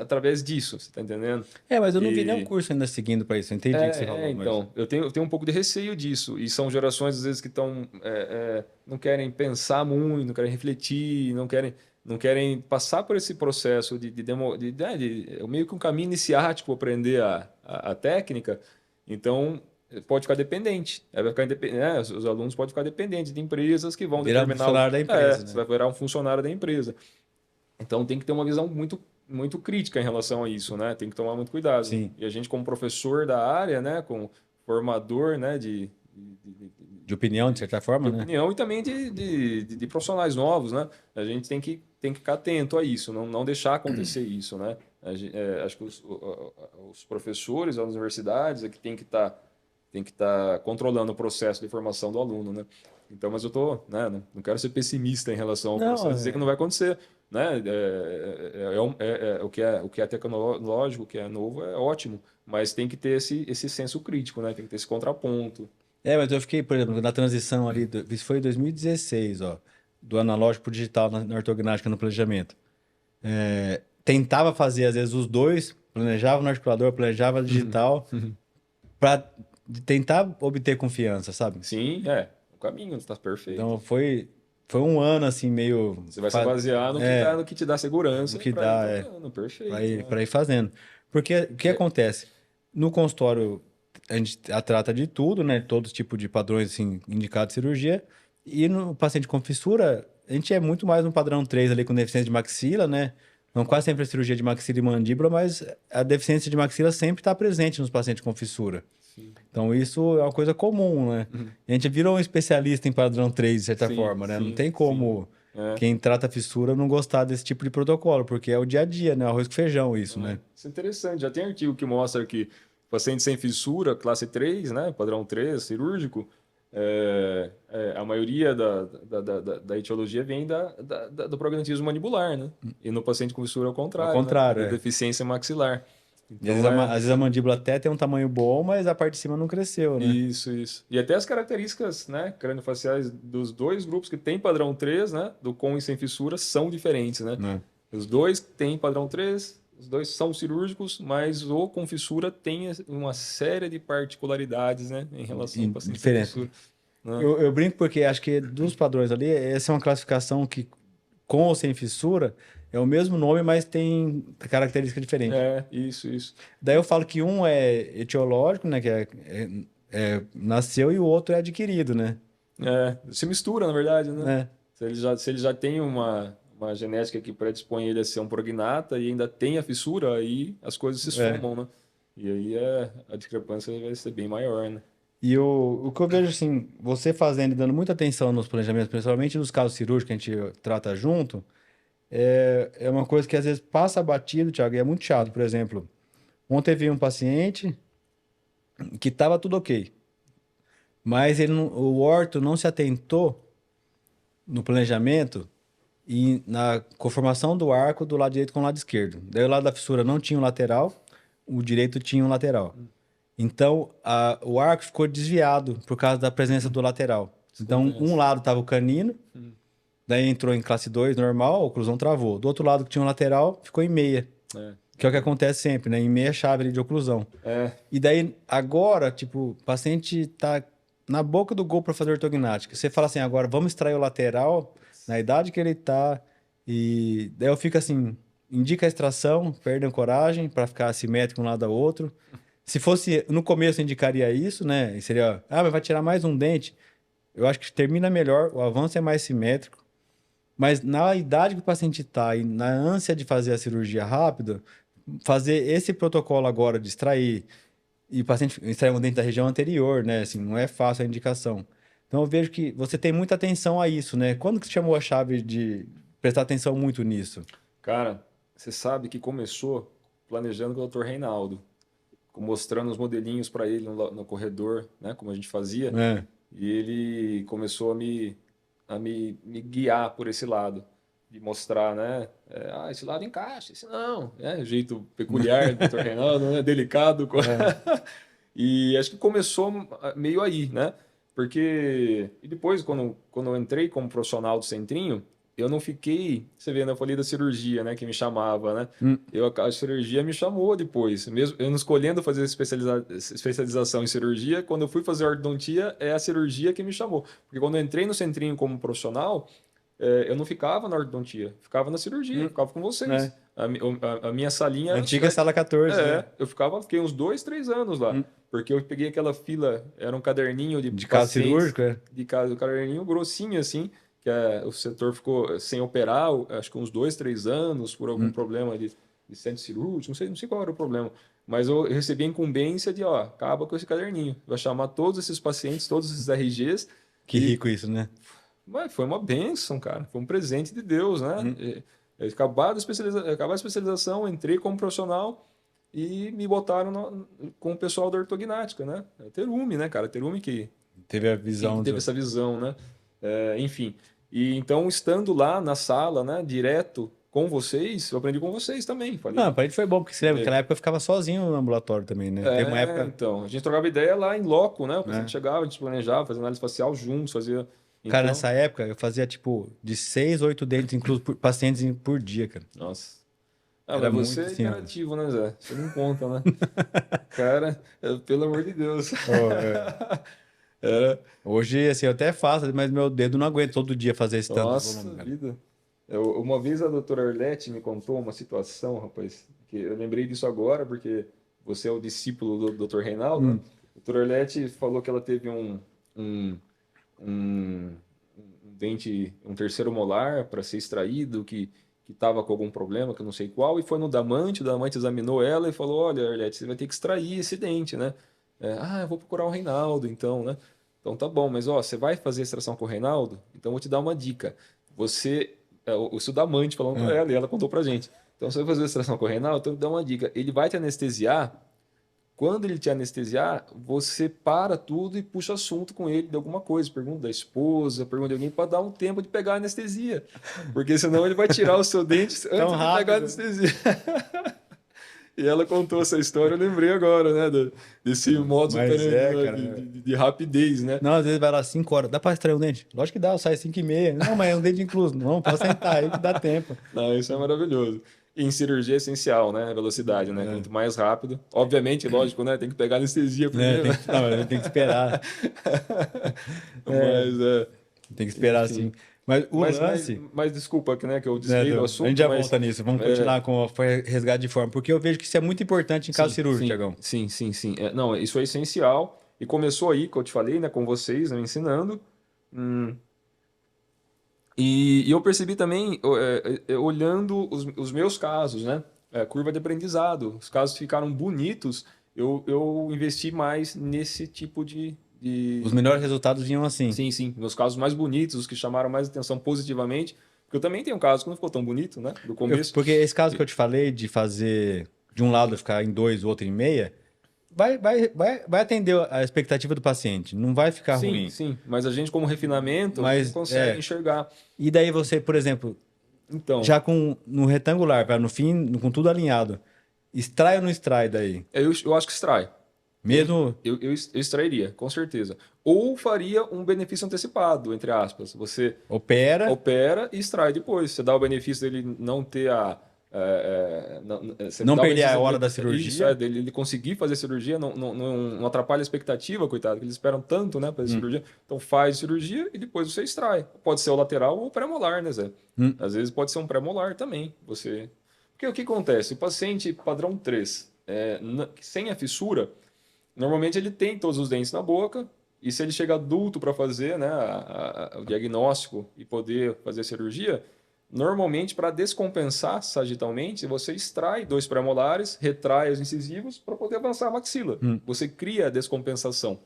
através disso, você está entendendo? Mas eu não vi nenhum E, curso ainda seguindo para isso. Eu entendi o que você falou, mas. então, eu tenho um pouco de receio disso. E são gerações, às vezes, que não querem pensar muito, não querem refletir, não querem passar por esse processo é meio que um caminho iniciático para aprender a técnica. Então, pode ficar dependente. Aí vai ficar os alunos podem ficar dependentes de empresas que vão Virar um determinar. funcionário da empresa, Você né? vai virar um funcionário da empresa. Então tem que ter uma visão muito, muito crítica em relação a isso, né? Tem que tomar muito cuidado. Sim. E a gente, como professor da área, né, como formador, né, De opinião, de certa de forma, né? opinião e também de profissionais novos, né? A gente tem que ficar atento a isso, não deixar acontecer isso, né? Acho que os professores, as universidades, é que tem que estar controlando o processo de formação do aluno, né? Então, mas eu tô, né, não quero ser pessimista em relação ao Não, processo, dizer que não vai acontecer, né? O que é tecnológico, o que é novo é ótimo, mas tem que ter esse senso crítico, né? Tem que ter esse contraponto. mas eu fiquei, por exemplo, na transição ali, isso foi em 2016, ó, do analógico pro digital na ortognática no planejamento. Tentava fazer, às vezes, os dois, planejava no articulador, planejava digital, para tentar obter confiança, sabe? Sim, o caminho está perfeito. Então foi um ano assim, meio. Você vai se basear no que te dá No segurança que para ir dá, tocando, para perfeito, ir, né? para ir fazendo. Porque o que acontece? No consultório, a gente trata de tudo, né? Todos tipos de padrões assim, indicados de cirurgia. E no paciente com fissura, a gente é muito mais um padrão 3 ali com deficiência de maxila, né? Não quase sempre a cirurgia de maxila e mandíbula, mas a deficiência de maxila sempre está presente nos pacientes com fissura. Sim, Então, isso é uma coisa comum, né? E a gente virou um especialista em padrão 3 de certa sim, forma, né? Não sim, tem sim. como É. quem trata fissura não gostar desse tipo de protocolo, porque é o dia a dia, né? Arroz com feijão, isso, né? Isso é interessante. Já tem artigo que mostra que paciente sem fissura, classe 3, né, padrão 3, cirúrgico, a maioria da etiologia vem do prognatismo mandibular, né? E no paciente com fissura é o Ao contrário, né? É contrário, da é. deficiência maxilar. E às vezes, Então às vezes a mandíbula até tem um tamanho bom, mas a parte de cima não cresceu, né? isso. E até as características, né, craniofaciais dos dois grupos que têm padrão 3, né, do com e sem fissura, são diferentes, né? Né? Os dois têm padrão 3, os dois são cirúrgicos, mas o com fissura tem uma série de particularidades, né, em relação ao paciente sem Diferente. fissura, né? Eu brinco porque acho que dos padrões ali, essa é uma classificação que, com ou sem fissura, é o mesmo nome, mas tem característica diferente. Isso. Daí eu falo que um é etiológico, né? Que nasceu, e o outro é adquirido, né? Se mistura, na verdade, né? É, Se ele já tem uma genética que predispõe ele a ser um prognata e ainda tem a fissura, aí as coisas se é. somam, né? E aí a discrepância vai ser bem maior, né? E o que eu vejo, assim, você fazendo e dando muita atenção nos planejamentos, principalmente nos casos cirúrgicos que a gente trata junto, é uma coisa que às vezes passa batido, Thiago, e é muito chato. Por exemplo, ontem vi um paciente que estava tudo ok, mas o orto não se atentou no planejamento e na conformação do arco do lado direito com o lado esquerdo. Daí o lado da fissura não tinha um lateral, o direito tinha um lateral. Então o arco ficou desviado por causa da presença do lateral. Isso Então um acontece. lado estava o canino, daí entrou em classe 2 normal, a oclusão travou. Do outro lado que tinha um lateral, ficou em meia. É, Que é o que acontece sempre, né? Em meia chave ali de oclusão. é, E daí, agora, tipo, o paciente tá na boca do gol para fazer ortognática. Você fala assim, agora vamos extrair o lateral na idade que ele tá. E daí eu fico assim, indica a extração, perdem coragem para ficar assimétrico um lado ao outro. Se fosse no começo, eu indicaria isso, né? E seria, mas vai tirar mais um dente. Eu acho que termina melhor, o avanço é mais simétrico. Mas na idade que o paciente está e na ânsia de fazer a cirurgia rápida, fazer esse protocolo agora de extrair E o paciente extrai um dente da região anterior, né? Assim, não é fácil a indicação. Então eu vejo que você tem muita atenção a isso, né? Quando que você chamou a chave de prestar atenção muito nisso? Cara, você sabe que começou planejando com o Dr. Reinaldo, mostrando os modelinhos para ele no corredor, né, como a gente fazia, É. e ele começou me guiar por esse lado, de mostrar, né, esse lado encaixa, esse não, o jeito peculiar do Dr. Reinaldo, né, delicado. É. E acho que começou meio aí, né, porque e depois, quando eu entrei como profissional do Centrinho, eu não fiquei, você vê, né, eu falei da cirurgia, né, que me chamava, né, Hum. a cirurgia me chamou depois, mesmo eu não escolhendo fazer especialização em cirurgia, quando eu fui fazer ortodontia, é a cirurgia que me chamou. Porque quando eu entrei no Centrinho como profissional, eu não ficava na ortodontia, ficava na cirurgia, ficava com vocês. É. A minha salinha era Antiga sala 14, né? fiquei uns 2, 3 anos lá, Hum. porque eu peguei aquela fila, era um caderninho de De caso pacientes, cirúrgico, é? de caso, um caderninho grossinho assim, que o setor ficou sem operar, acho que uns 2, 3 anos, por algum problema de centro cirúrgico, não sei qual era o problema. Mas eu recebi a incumbência de, ó, acaba com esse caderninho. Vai chamar todos esses pacientes, todos esses RGs. Que rico isso, né? Mas foi uma bênção, cara. Foi um presente de Deus, né? Acabar a especialização, entrei como profissional e me botaram com o pessoal da ortognática, né? Terume, né, cara? Terume que Teve a visão teve do... essa visão, né? Enfim. E então, estando lá na sala, né, direto com vocês, eu aprendi com vocês também. Falei, Não, pra gente foi bom, porque você lembra, naquela época eu ficava sozinho no ambulatório também, né? Teve uma época, então, a gente trocava ideia lá em loco, né? O paciente né? chegava, a gente planejava, fazia análise facial juntos, fazia. Cara, Então, nessa época eu fazia tipo de 6, 8 dentes incluso por pacientes por dia, cara. nossa. Era Mas muito você é assim, ó. imperativo, né, Zé? Você não conta, né? Cara, pelo amor de Deus. Ó, é. Era, Hoje, assim, eu até faço, mas meu dedo não aguenta todo dia fazer esse tanto de nossa volume, cara. vida. Uma vez a doutora Arlete me contou uma situação, rapaz, que eu lembrei disso agora, porque você é o discípulo do Dr. Reinaldo, né? A doutora Arlete falou que ela teve um, um, um dente, um terceiro molar para ser extraído, que estava com algum problema, que eu não sei qual, e foi no Damante, o Damante examinou ela e falou, olha, Arlete, você vai ter que extrair esse dente, né? Eu vou procurar o Reinaldo, então, né? Então tá bom, mas ó, você vai fazer a extração com o Reinaldo? Então eu vou te dar uma dica. Você, o Damante falando para Ah, ela, e ela contou pra gente. Então você vai fazer a extração com o Reinaldo, então eu vou te dar uma dica. Ele vai te anestesiar. Quando ele te anestesiar, você para tudo e puxa assunto com ele de alguma coisa. Pergunta da esposa, pergunta de alguém para dar um tempo de pegar a anestesia. Porque senão ele vai tirar o seu dente antes tão de pegar a rápido. anestesia. E ela contou essa história, eu lembrei agora, né? Desse modo Mas é, cara. de rapidez, né? Não, às vezes vai lá 5 horas. Dá pra extrair um dente? Lógico que dá, eu saio 5h30. Não, mas é um dente incluso. Não, pode sentar aí que dá tempo. Não, isso é maravilhoso. E em cirurgia é essencial, né? A velocidade, né? É. Quanto mais rápido. Obviamente, lógico, né? Tem que pegar anestesia Né, primeiro. não, ele tem que esperar. É, Mas, tem que esperar enfim. assim. Mas o Mas, mas, lance. mas desculpa que, né, que eu Né, desviei do a gente assunto, já mas volta nisso. Vamos continuar com o resgate de forma, porque eu vejo que isso é muito importante em caso cirúrgico, Tiagão. sim. Não, isso é essencial. E começou aí, que eu te falei, né, com vocês, né, me ensinando. Hum, E eu percebi também, olhando os meus casos, né? Curva de aprendizado. Os casos ficaram bonitos. Eu investi mais nesse tipo Os melhores resultados vinham assim. Sim. Meus casos mais bonitos, os que chamaram mais atenção positivamente. Porque eu também tenho um caso que não ficou tão bonito, né? Do começo. Porque esse caso que eu te falei de fazer de um lado ficar em 2, o outro em meia, vai atender a expectativa do paciente. Não vai ficar ruim. Sim. Mas a gente, como refinamento, não Mas consegue enxergar. E daí você, por exemplo, Então, já no retangular, no fim, com tudo alinhado, extrai ou não extrai daí? eu acho que extrai. Mesmo. Eu extrairia, com certeza. Ou faria um benefício antecipado, entre aspas. Você Opera. opera e extrai depois. Você dá o benefício dele não ter você Não dá o perder a benefício hora da Isso, cirurgia. dele ele conseguir fazer cirurgia, não atrapalha a expectativa, coitado, que eles esperam tanto, né, para fazer cirurgia. Então faz cirurgia e depois você extrai. Pode ser o lateral ou o pré-molar, né, Zé? Às vezes pode ser um pré-molar também. Porque o que acontece? O paciente padrão 3, sem a fissura, normalmente ele tem todos os dentes na boca, e se ele chega adulto para fazer, né, o diagnóstico e poder fazer a cirurgia, Normalmente, para descompensar sagitalmente, você extrai 2 pré-molares, retrai os incisivos para poder avançar a maxila. Você cria a descompensação.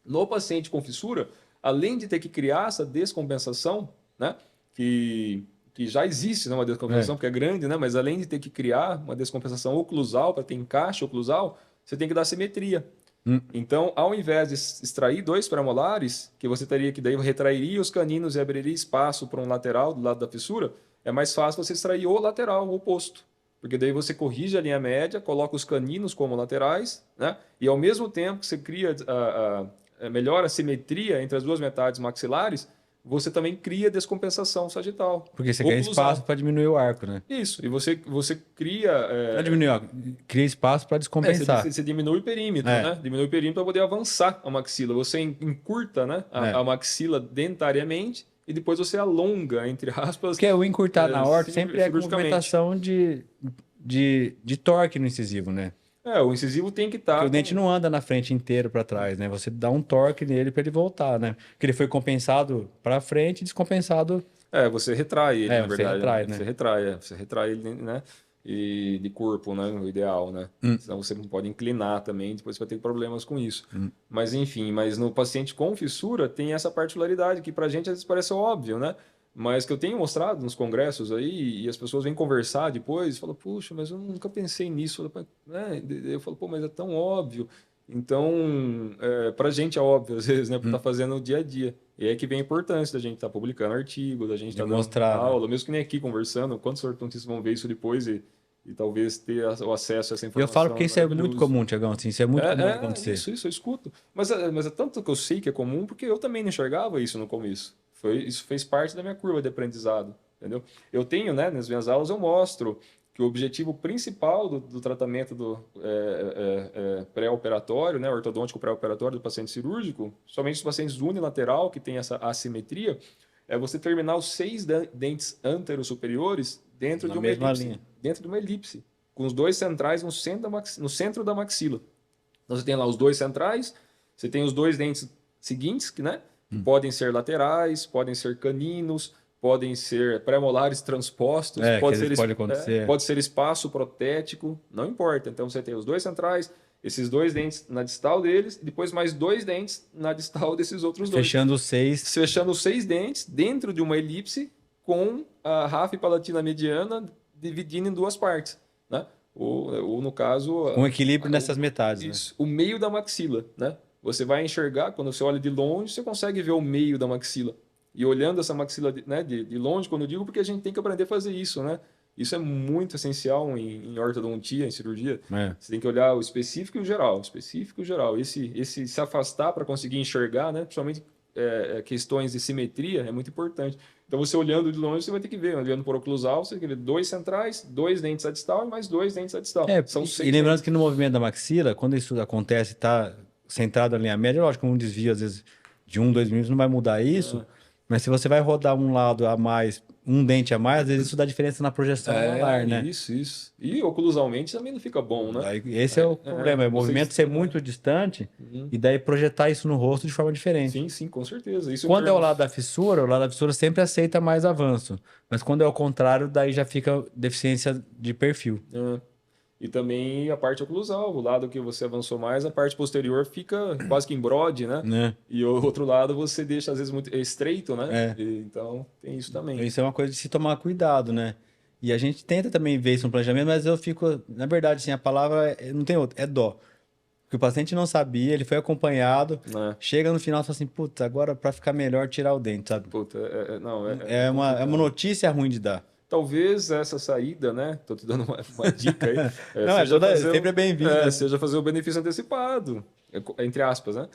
No paciente com fissura, além de ter que criar essa descompensação, né, que já existe, né, uma descompensação, porque é grande, né, mas além de ter que criar uma descompensação oclusal, para ter encaixe oclusal, você tem que dar simetria. Então, ao invés de extrair 2 pré-molares, que você teria que daí retrairia os caninos e abriria espaço para um lateral do lado da fissura, é mais fácil você extrair o lateral, o oposto. Porque daí você corrige a linha média, coloca os caninos como laterais, né? E ao mesmo tempo que você cria melhora a simetria entre as duas metades maxilares, você também cria descompensação sagital. Porque você quer espaço para diminuir o arco, né? Isso, e você cria... Não é diminuir, cria espaço para descompensar. Você diminui o perímetro, né? Diminui o perímetro para poder avançar a maxila. Você encurta, né, a maxila dentariamente e depois você alonga, entre aspas... Porque o encurtar na horta sempre é movimentação de torque no incisivo, né? O incisivo tem que estar... Porque o dente não anda na frente inteiro para trás, né? Você dá um torque nele para ele voltar, né? Porque ele foi compensado para frente e descompensado... você retrai ele, na verdade. Retrai, né? Você retrai ele, né? E de corpo, né? O ideal, né? Senão você não pode inclinar também, depois você vai ter problemas com isso. Mas enfim, no paciente com fissura tem essa particularidade que pra gente às vezes parece óbvio, né? Mas que eu tenho mostrado nos congressos aí, e as pessoas vêm conversar depois, e falam, puxa, mas eu nunca pensei nisso. Eu falo, pô, mas é tão óbvio. Então, pra gente é óbvio, às vezes, né? Porque tá fazendo no dia a dia. E é que vem a importância da gente estar publicando artigo, da gente estar dando aula, mesmo que nem aqui conversando, quantos ortodontistas vão ver isso depois e talvez ter o acesso a essa informação. Eu falo que isso é muito comum, Tiagão, assim, isso é muito comum acontecer. Isso eu escuto. Mas é tanto que eu sei que é comum, porque eu também não enxergava isso no começo. Isso fez parte da minha curva de aprendizado, entendeu? Eu tenho, né, nas minhas aulas eu mostro que o objetivo principal do tratamento do pré-operatório, né, ortodôntico pré-operatório do paciente cirúrgico, somente os pacientes unilateral que tem essa assimetria, é você terminar os 6 dentes antero-superiores dentro de uma elipse. Linha. Dentro de uma elipse, com os 2 centrais no centro da maxila. Então você tem lá os 2 centrais, você tem os 2 dentes seguintes, né? Que podem ser laterais, podem ser caninos, podem ser pré-molares transpostos, pode ser espaço protético, não importa. Então você tem os 2 centrais, esses 2 dentes na distal deles, e depois mais 2 dentes na distal desses outros 2. Fechando os 6. Fechando os 6 dentes dentro de uma elipse com a ráfia palatina mediana dividindo em 2 partes, né? Ou no caso... Um equilíbrio nessas metades. Isso, né? O meio da maxila, né? Você vai enxergar, quando você olha de longe, você consegue ver o meio da maxila. E olhando essa maxila, né, de longe, quando eu digo, porque a gente tem que aprender a fazer isso, né? Isso é muito essencial em ortodontia, em cirurgia. Você tem que olhar o específico e o geral. Específico e o geral. Esse se afastar para conseguir enxergar, né? Principalmente questões de simetria, é muito importante. Então, você olhando de longe, você vai ter que ver. Olhando por oclusal, você tem que ver 2 centrais, 2 dentes adistal e mais 2 dentes adistal. São 6 e lembrando dentes. Que no movimento da maxila, quando isso acontece, está centrado na linha média, lógico, um desvio, às vezes, de 1, 2 milímetros não vai mudar isso, mas se você vai rodar um lado a mais, um dente a mais, às vezes isso dá diferença na projeção anular, né? Isso. E oclusalmente também não fica bom, né? Esse é o problema, o movimento ser muito distante e daí projetar isso no rosto de forma diferente. Sim, com certeza. Isso quando é o lado da fissura, sempre aceita mais avanço, mas quando é o contrário, daí já fica deficiência de perfil. E também a parte oclusal, o lado que você avançou mais, a parte posterior fica quase que em brode, né? E o outro lado você deixa às vezes muito estreito, né? Então tem isso também. Isso é uma coisa de se tomar cuidado, né? E a gente tenta também ver isso no planejamento, mas eu fico, na verdade, assim, a palavra não tem outra, é dó. Porque o paciente não sabia, ele foi acompanhado, chega no final e fala assim, putz, agora para ficar melhor tirar o dente, sabe? É uma notícia ruim de dar. Talvez essa saída, né? Tô te dando uma dica aí. Sempre é bem-vindo. Seja fazer o benefício antecipado, entre aspas, né?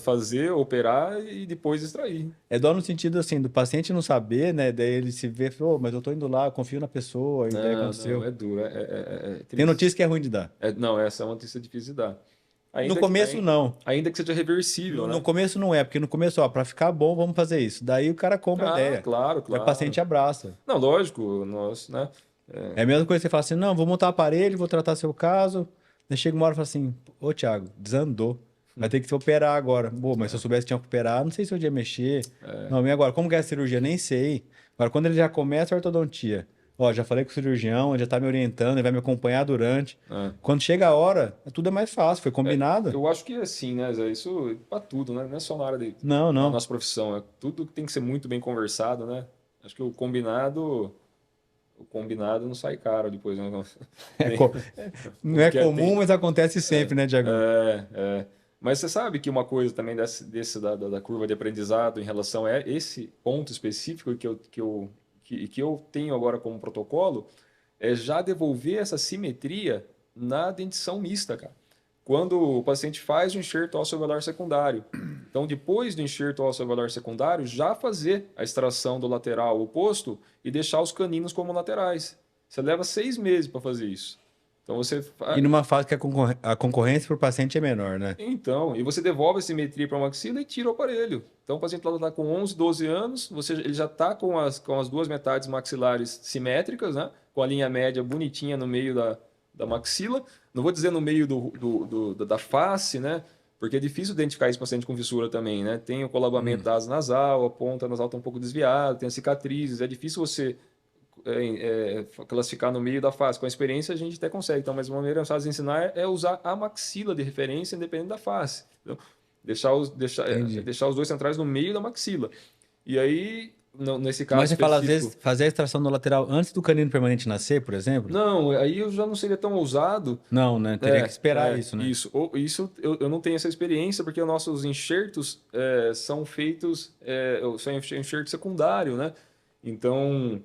Fazer, operar e depois extrair. É dó no sentido, assim, do paciente não saber, né? Daí ele se vê, mas eu tô indo lá, eu confio na pessoa, e daí aconteceu. Não, é duro. Tem notícia que é ruim de dar. Essa é uma notícia difícil de dar. No começo, não. Ainda que seja reversível, né? No começo não é, porque no começo, para ficar bom, vamos fazer isso. Daí o cara compra a ideia. Claro. O paciente abraça. Não, lógico, né? É a mesma coisa que você fala assim, não, vou montar um aparelho, vou tratar seu caso. Daí chega uma hora e fala assim, ô Thiago, desandou. Vai ter que operar agora. Mas se eu soubesse que tinha que operar, não sei se eu ia mexer. Não, e agora, como que é a cirurgia? Nem sei. Agora, quando ele já começa a ortodontia, ó, já falei com o cirurgião, ele já tá me orientando, ele vai me acompanhar durante. É. Quando chega a hora, tudo é mais fácil, foi combinado. Eu acho que é assim, né, Zé? Isso para tudo, né? Não é só na área Não, na não. nossa profissão, é tudo que tem que ser muito bem conversado, né? Acho que o combinado não sai caro depois, né? É Tem- co- não é Porque comum, mas acontece sempre, né, Diagão? é. Mas você sabe que uma coisa também da curva de aprendizado em relação a esse ponto específico que eu tenho agora como protocolo é já devolver essa simetria na dentição mista, cara. Quando o paciente faz o enxerto ósseo-alveolar secundário. Então, depois do enxerto ósseo-alveolar secundário, já fazer a extração do lateral oposto e deixar os caninos como laterais. Você leva 6 meses para fazer isso. Então, E numa fase que a concorrência para o paciente é menor, né? e você devolve a simetria para a maxila e tira o aparelho. Então, o paciente está com 11, 12 anos, ele já está com as duas metades maxilares simétricas, né? Com a linha média bonitinha no meio da maxila. Não vou dizer no meio da face, né? Porque é difícil identificar esse paciente com fissura também, né? Tem o colabamento da asa nasal, a ponta nasal está um pouco desviada, tem as cicatrizes. É difícil você classificar no meio da face. Com a experiência a gente até consegue. Então, mas uma maneira fácil de ensinar é usar a maxila de referência independente da face. Então, Entendi. deixar os dois centrais no meio da maxila. E aí, nesse caso Mas você fala, às vezes, específico... fazer a extração do lateral antes do canino permanente nascer, por exemplo? Não, aí eu já não seria tão ousado. Não, né? Teria que esperar isso, né? Isso. Isso eu não tenho essa experiência porque os nossos enxertos são feitos, são enxerto secundário, né? Então,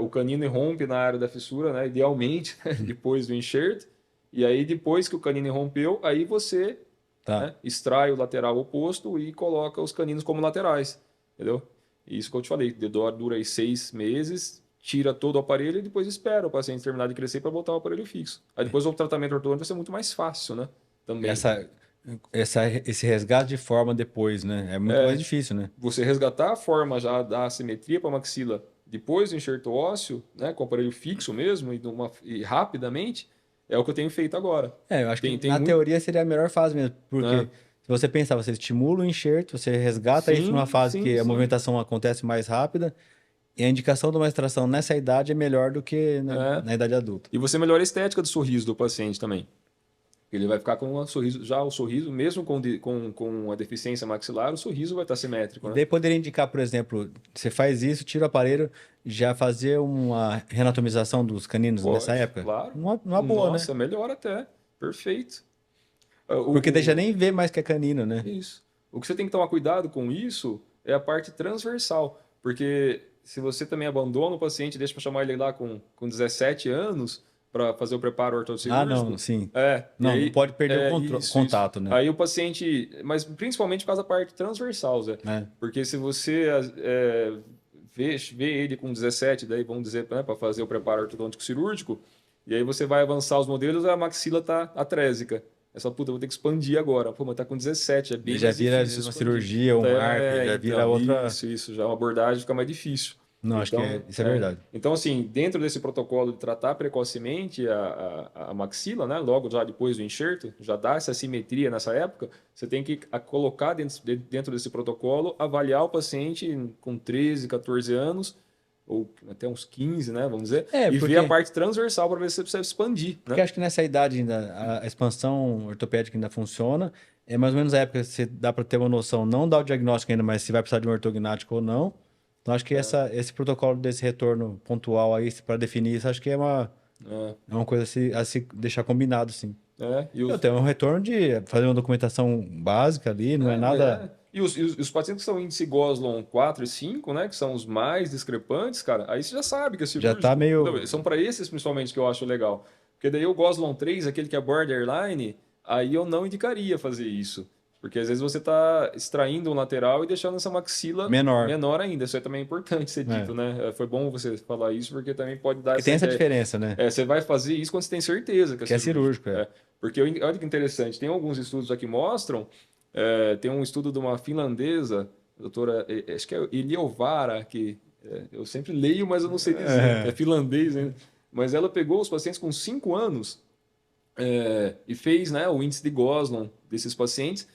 o canino irrompe na área da fissura, né? Idealmente, né? Depois do enxerto. E aí, depois que o canino irrompeu, aí você, Tá. né, extrai o lateral oposto e coloca os caninos como laterais, entendeu? Isso que eu te falei, dura aí 6 meses, tira todo o aparelho e depois espera o paciente terminar de crescer para botar o aparelho fixo. Aí depois o tratamento ortodôntico vai ser muito mais fácil, né? Também. Esse resgate de forma depois, né? É muito mais difícil, né? Você resgatar a forma já da assimetria para a maxila depois do enxerto ósseo, né, com o aparelho fixo mesmo e rapidamente, é o que eu tenho feito agora. Eu acho que Tem na muito, teoria seria a melhor fase mesmo, porque né? se você pensar, você estimula o enxerto, você resgata isso numa Sim, fase sim, que a sim. movimentação acontece mais rápida, e a indicação de uma extração nessa idade é melhor do que É. na idade adulta. E você melhora a estética do sorriso do paciente também. Ele vai ficar com um sorriso, já o sorriso, mesmo com a deficiência maxilar, o sorriso vai estar simétrico, E né? daí poderia indicar, por exemplo, você faz isso, tira o aparelho, já fazer uma reanatomização dos caninos nessa Pode, época? claro. Numa boa, né? Nossa, melhor até. Perfeito. Ah, Porque daí já nem vê mais que é canino, né? Isso. O que você tem que tomar cuidado com isso é a parte transversal. Porque se você também abandona o paciente, deixa para chamar ele lá com 17 anos para fazer o preparo Ah, não, ortocirúrgico, sim. e Não aí, pode perder o isso. contato, né? Aí o paciente, mas principalmente por causa da parte transversal, Zé. É. Porque se você vê ele com 17, daí vamos dizer, né, para fazer o preparo ortodôntico cirúrgico, e aí você vai avançar os modelos, a maxila está atrésica. É só, puta, eu vou ter que expandir agora. Pô, mas tá com 17, é bem Já mais vira às difícil vezes uma expandir. cirurgia, um marco, já vira Então, outra. isso, já é uma abordagem fica mais difícil. Não, acho que Então, isso é verdade. então, assim, dentro desse protocolo de tratar precocemente a maxila, né, logo já depois do enxerto, já dá essa simetria nessa época, você tem que colocar dentro desse protocolo, avaliar o paciente com 13, 14 anos, ou até uns 15, né, vamos dizer, e ver a parte transversal para ver se você precisa expandir. Porque acho que nessa idade ainda a expansão ortopédica ainda funciona. É mais ou menos a época que você dá para ter uma noção, não dá o diagnóstico ainda, mas se vai precisar de um ortognático ou não. Então acho que esse protocolo desse retorno pontual aí para definir isso, acho que é uma coisa a se deixar combinado, sim. Eu tenho um retorno de fazer uma documentação básica ali, não é nada. E os pacientes que são índice Goslon 4 e 5, né, que são os mais discrepantes, cara, aí você já sabe que é Já cirúrgico. tá meio. Não, são para esses principalmente que eu acho legal. Porque daí o Goslon 3, aquele que é borderline, aí eu não indicaria fazer isso. Porque às vezes você está extraindo um lateral e deixando essa maxila menor ainda. Isso aí também é importante ser dito, né? Foi bom você falar isso, porque também pode dar Porque tem essa diferença, né? Você vai fazer isso quando você tem certeza que é cirúrgico. Porque olha que interessante, tem alguns estudos aqui que mostram, tem um estudo de uma finlandesa, doutora, acho que é Eliovara, que eu sempre leio, mas eu não sei dizer, é finlandês, né? Mas ela pegou os pacientes com 5 anos e fez, né, o índice de Goslon desses pacientes,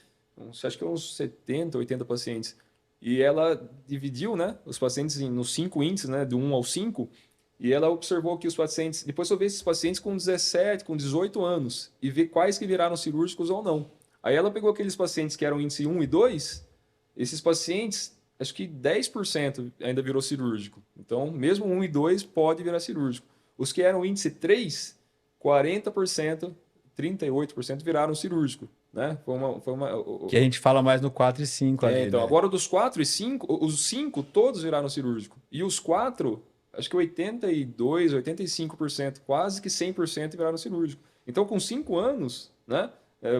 acho que uns 70, 80 pacientes. e ela dividiu, né, os pacientes nos 5 índices, né, do 1 ao 5, e ela observou que os pacientes, depois eu vi esses pacientes com 17, com 18 anos, e ver quais que viraram cirúrgicos ou não. Aí ela pegou aqueles pacientes que eram índice 1 e 2, esses pacientes, acho que 10% ainda virou cirúrgico. Então, mesmo 1 e 2 pode virar cirúrgico. Os que eram índice 3, 40%, 38% viraram cirúrgico, né? Que a gente fala mais no 4 e 5 ali, então, né? agora dos 4 e 5, os 5 todos viraram cirúrgico. E os 4, acho que 82, 85%, quase que 100% viraram cirúrgico. Então, com 5 anos, né?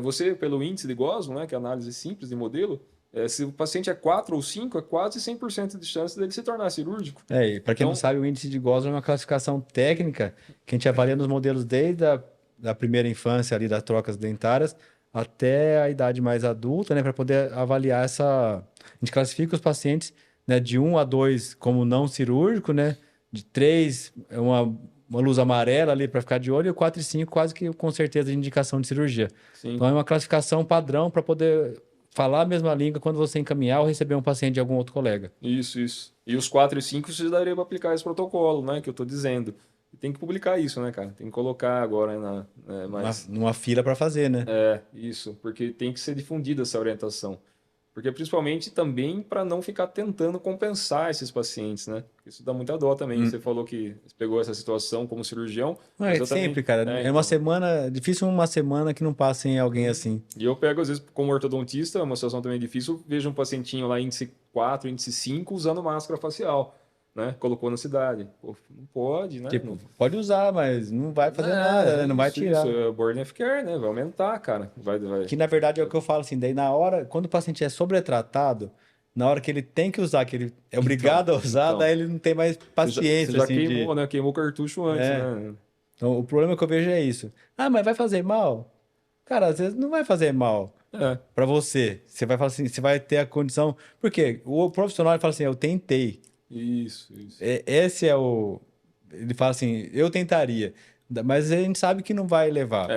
Você, pelo índice de Gosling, né, que é a análise simples de modelo, se o paciente é 4 ou 5, é quase 100% de chance dele se tornar cirúrgico. E para quem não Então, sabe, o índice de Gosling é uma classificação técnica que a gente avalia nos modelos desde da primeira infância ali das trocas dentárias até a idade mais adulta, né, para poder avaliar essa. A gente classifica os pacientes, né, de 1 a 2 como não cirúrgico, né, de 3 é uma luz amarela ali para ficar de olho, e o 4 e 5 quase que com certeza de indicação de cirurgia. sim, Então é uma classificação padrão para poder falar a mesma língua quando você encaminhar ou receber um paciente de algum outro colega. isso. E os 4 e 5 você daria para aplicar esse protocolo, né, que eu estou dizendo. E tem que publicar isso, né, cara? Tem que colocar agora Numa fila para fazer, né? isso, porque tem que ser difundida essa orientação. Porque principalmente também para não ficar tentando compensar esses pacientes, né? Isso dá muita dó também. Você falou que pegou essa situação como cirurgião, Não, mas é eu também. sempre, cara. É uma Então. semana, difícil uma semana que não passe em alguém assim. E eu pego, às vezes, como ortodontista, uma situação também difícil, vejo um pacientinho lá, índice 4, índice 5, usando máscara facial, né? Colocou na cidade. Pô, não pode, né? Tipo, pode usar, mas não vai fazer nada, né? Não vai tirar. Isso, é burden of care, né? Vai aumentar, cara. Que na verdade é o que eu falo assim, daí na hora, quando o paciente é sobretratado, na hora que ele tem que usar, que ele é obrigado a usar, Então, daí ele não tem mais você paciência, já assim, queimou, né? Queimou o cartucho antes, É. né? Então, o problema que eu vejo é isso. Ah, mas vai fazer mal? Cara, às vezes não vai fazer mal É, pra você. Você vai falar assim, você vai ter a condição. Porque o profissional ele fala assim, eu tentei. isso. Esse é o. Ele fala assim, eu tentaria. Mas a gente sabe que não vai levar.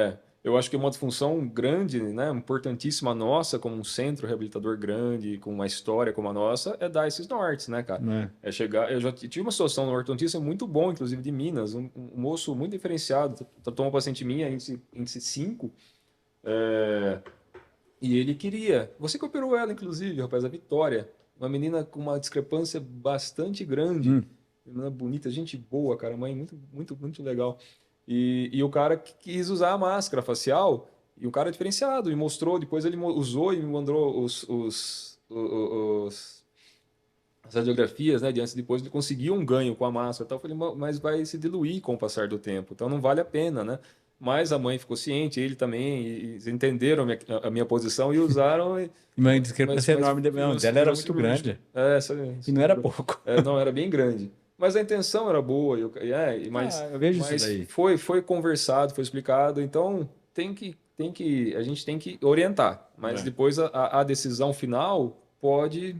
Eu acho que uma função grande, né, importantíssima nossa, como um centro reabilitador grande, com uma história como a nossa, é dar esses nortes, né, cara? Né? É chegar. Eu já tive uma situação no ortodontista muito bom, inclusive de Minas, um moço muito diferenciado, tratou uma paciente minha, índice 5, e ele queria. Você que operou ela, inclusive, rapaz, a Vitória, uma menina com uma discrepância bastante grande, menina bonita, gente boa, cara, mãe muito legal. E o cara quis usar a máscara facial, e o cara é diferenciado, e mostrou, depois ele usou e me mandou as radiografias, né, de antes e depois, ele conseguiu um ganho com a máscara e tal. Eu falei, mas vai se diluir com o passar do tempo, então não vale a pena, né? Mas a mãe ficou ciente, ele também, e eles entenderam a minha posição e usaram. Uma discrepância enorme. Não, dela era muito cirúrgico. grande. E não era pouco. Não, era bem grande. Mas a intenção era boa, Eu vejo isso mas daí. foi conversado, foi explicado, então a gente tem que orientar, mas depois a decisão final pode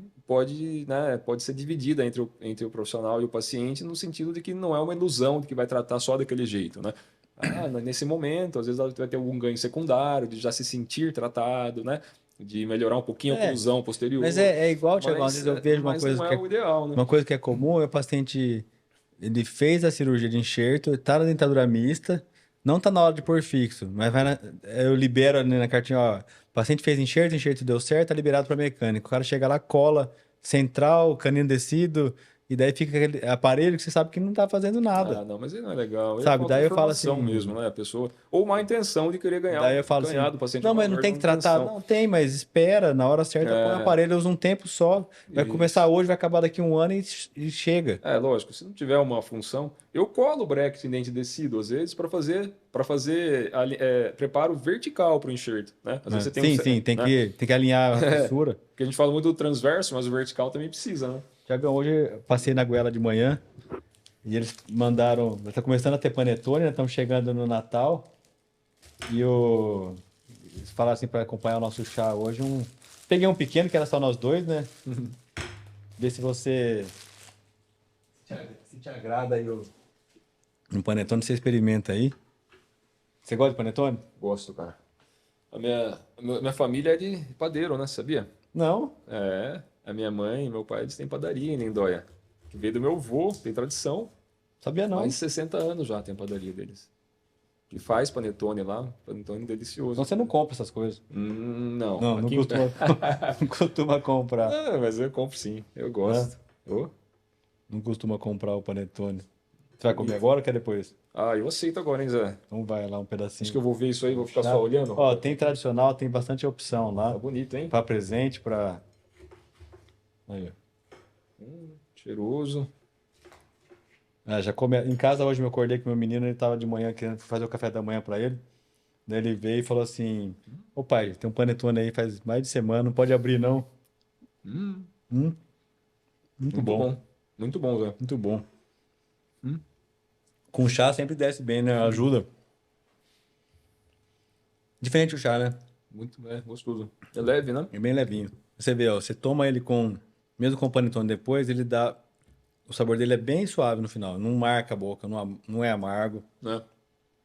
ser dividida entre o profissional e o paciente, no sentido de que não é uma ilusão de que vai tratar só daquele jeito, né? Nesse momento, às vezes ela vai ter algum ganho secundário, de já se sentir tratado, né? De melhorar um pouquinho a oclusão posterior. Mas é igual, Thiago, às vezes eu vejo uma coisa não que é o ideal, né? uma coisa que é comum, é o paciente, ele fez a cirurgia de enxerto, tá na dentadura mista, não tá na hora de pôr fixo, mas eu libero ali na cartinha, ó, o paciente fez enxerto deu certo, tá liberado para mecânico. O cara chega lá, cola, central, canino descido, e daí fica aquele aparelho que você sabe que não tá fazendo nada. Não, mas aí não é legal. Aí Sabe, falta daí eu falo informação assim, mesmo, né? A pessoa, ou má intenção de querer daí eu falo ganhar assim, do paciente. não, mas não tem que tratar. Não, tem, mas espera, na hora certa, põe o aparelho, usa um tempo só. Vai começar hoje, vai acabar daqui um ano e chega. Lógico, se não tiver uma função, eu colo o bracket em dente descido, às vezes, para fazer preparo vertical para o enxerto, né? Às vezes você tem tem que alinhar a fissura. Porque a gente fala muito do transverso, mas o vertical também precisa, né? Tiagão, hoje eu passei na goela de manhã e eles mandaram. Está começando a ter panetone, né? Estamos chegando no Natal. E eles falaram assim para acompanhar o nosso chá hoje. Peguei um pequeno, que era só nós dois, né? Ver se você. Se te agrada aí um panetone, você experimenta aí. Você gosta de panetone? Gosto, cara. A minha família é de padeiro, né? Sabia? Não. A minha mãe e meu pai, eles têm padaria em Lindóia. Que veio do meu avô, tem tradição. Sabia não. Mais de 60 anos já tem a padaria deles. Que faz panetone lá, panetone delicioso. Então você não compra essas coisas. Não. Não, não Aqui... costuma, não costuma comprar. Não, mas eu compro sim, eu gosto. Ô, Não costuma comprar o panetone. Você vai comer agora ou quer depois? eu aceito agora, hein, Zé? Então vai lá um pedacinho. Acho que eu vou ver isso aí, vou ficar Tá. só olhando. Ó, tem tradicional, tem bastante opção lá. Tá bonito, hein? Para presente, para... Aí, ó. Cheiroso. Já come... Em casa hoje eu acordei com meu menino, ele tava de manhã querendo fazer o café da manhã para ele. Daí ele veio e falou assim: Ô pai, tem um panetone aí faz mais de semana, não pode abrir não. Hum, Hum, muito bom, Muito bom, Zé. muito bom. Com chá sempre desce bem, né? Ajuda. Diferente o chá, né? Muito gostoso. É leve, né? É bem levinho. Você vê, ó, você toma ele com, mesmo com o panetone depois, ele dá, o sabor dele é bem suave no final, não marca a boca, não é amargo. É.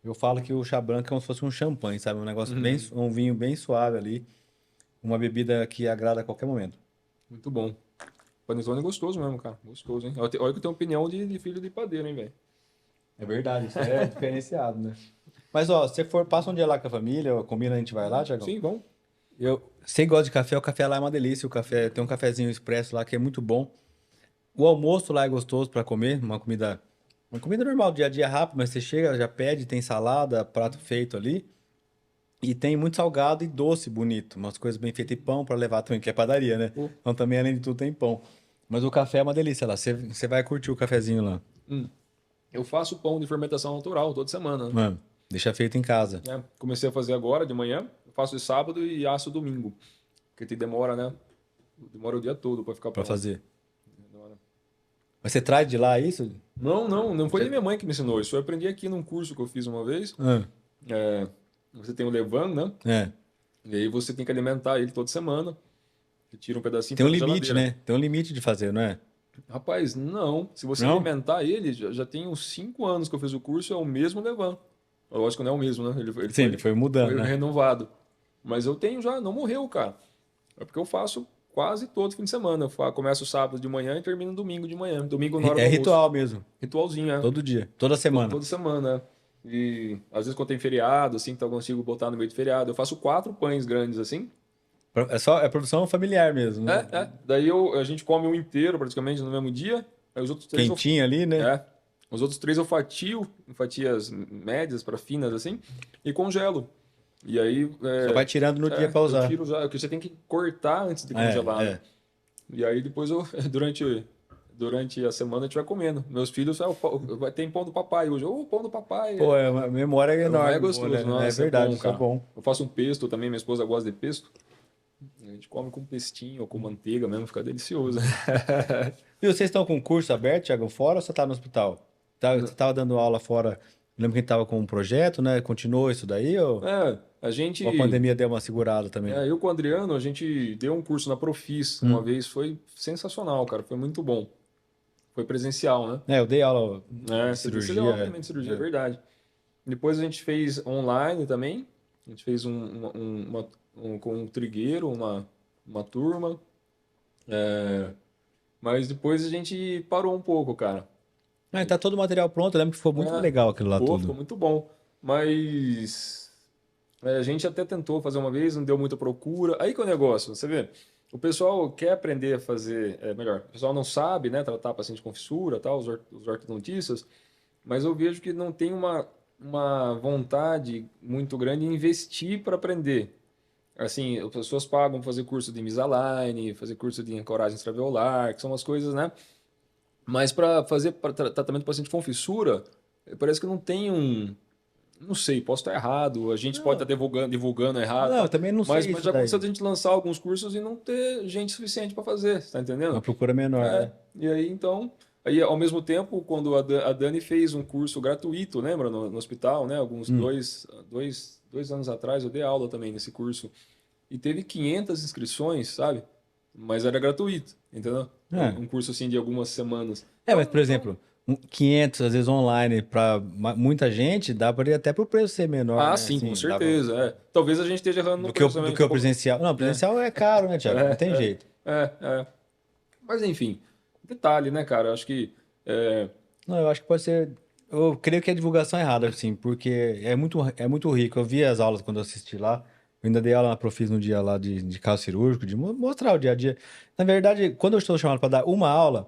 Eu falo que o chá branco é como se fosse um champanhe, sabe? Um negócio bem, um vinho bem suave ali, uma bebida que agrada a qualquer momento. Muito bom. Panetone é gostoso mesmo, cara. Gostoso, hein? Olha que eu tenho opinião de filho de padeiro, hein, velho? É verdade, isso é diferenciado, né? Mas, ó, se você for, passa um dia lá com a família, combina, a gente vai lá, Thiagão? Sim, vamos. Você gosta de café, o café lá é uma delícia, o café, tem um cafezinho expresso lá que é muito bom. O almoço lá é gostoso para comer, uma comida normal, dia a dia rápido, mas você chega, já pede, tem salada, prato feito ali. E tem muito salgado e doce bonito, umas coisas bem feitas e pão para levar também, que é padaria, né? Oh. Então também, além de tudo, tem pão. Mas o café é uma delícia lá, você vai curtir o cafezinho lá. Eu faço pão de fermentação natural toda semana, né? Mano, deixa feito em casa. Comecei a fazer agora de manhã, eu faço de sábado e asso domingo. Porque demora, né? Demora o dia todo para ficar Pra pronto. fazer. Demora. Mas você traz de lá isso? Não foi nem minha mãe que me ensinou. Isso eu aprendi aqui num curso que eu fiz uma vez. Você tem o levain, né? É. E aí você tem que alimentar ele toda semana. Você tira um pedacinho Tem um põe na limite, geladeira. né? Tem um limite de fazer, não é? Rapaz, não. Se você Não? alimentar ele, já tem uns 5 anos que eu fiz o curso, é o mesmo levain. Lógico que não é o mesmo, né? Sim, ele foi mudando, foi né? renovado. Mas eu tenho já, não morreu, cara. É porque eu faço quase todo fim de semana. Eu começo sábado de manhã e termino domingo de manhã. Domingo na hora do É almoço. ritual mesmo. Ritualzinho, é. Todo dia, toda semana. Toda semana, é. E às vezes quando tem feriado, assim, então eu consigo botar no meio de feriado. Eu faço 4 pães grandes, assim. É produção familiar mesmo, né? Daí a gente come um inteiro praticamente no mesmo dia. Aí os outros 3 Quentinho ali, né? Os outros 3 eu fatio em fatias médias para finas, assim, e congelo. E aí. Só vai tirando no dia pra usar. Eu tiro já, porque você tem que cortar antes de congelar. Né? E aí depois durante a semana a gente vai comendo. Meus filhos, tem pão do papai hoje. Pão do papai. Pô, é uma memória enorme. É gostoso, né? nossa, É verdade, bom, cara. é bom. Eu faço um pesto também, minha esposa gosta de pesto. A gente come com pestinho ou com manteiga mesmo, fica delicioso. E vocês estão com curso aberto, Thiago, fora ou você tá no hospital? Você tava dando aula fora, lembro que a gente tava com um projeto, né? Continuou isso daí ou A gente... a pandemia deu uma segurada também? Eu com o Adriano, a gente deu um curso na Profis uma vez, foi sensacional, cara, foi muito bom. Foi presencial, né? Eu dei aula de Você deu cirurgia. aula também de cirurgia, é verdade. Depois a gente fez online também, a gente fez com um trigueiro, uma turma. Mas depois a gente parou um pouco, cara. Tá todo o material pronto, eu lembro que foi muito legal aquilo lá tudo. Ficou muito bom. Mas a gente até tentou fazer uma vez, não deu muita procura. Aí que é o negócio, você vê, o pessoal quer aprender a fazer, melhor, o pessoal não sabe, né, tratar paciente com fissura, tal, os ortodontistas, mas eu vejo que não tem uma vontade muito grande em investir para aprender. Assim, as pessoas pagam fazer curso de Invisalign, fazer curso de ancoragem extraveolar, que são umas coisas, né? Mas para fazer tratamento do paciente com fissura, parece que não tem não sei, posso estar errado, a gente pode estar divulgando errado. Não, eu também não sei mas isso já aconteceu daí. a gente lançar alguns cursos e não ter gente suficiente para fazer, tá entendendo? Uma procura menor, né? E aí, então... Aí, ao mesmo tempo, quando a Dani fez um curso gratuito, lembra, no hospital, né? Alguns dois anos atrás, eu dei aula também nesse curso. E teve 500 inscrições, sabe? Mas era gratuito, entendeu? Um curso, assim, de algumas semanas. Mas, por exemplo, 500, às vezes online, para muita gente, dá para ir até pro preço ser menor, né? Sim, Assim, com certeza. Talvez a gente esteja errando no preço também. do que o presencial. Não, presencial é caro, né, Thiago? Não tem jeito. Mas enfim, detalhe, né, cara? Eu acho que Não, eu acho que pode ser. Eu creio que é divulgação errada, assim, porque é muito rico. Eu vi as aulas quando eu assisti lá. Eu ainda dei aula na Profis no dia lá de caso cirúrgico, de mostrar o dia a dia. Na verdade, quando eu estou chamado para dar uma aula,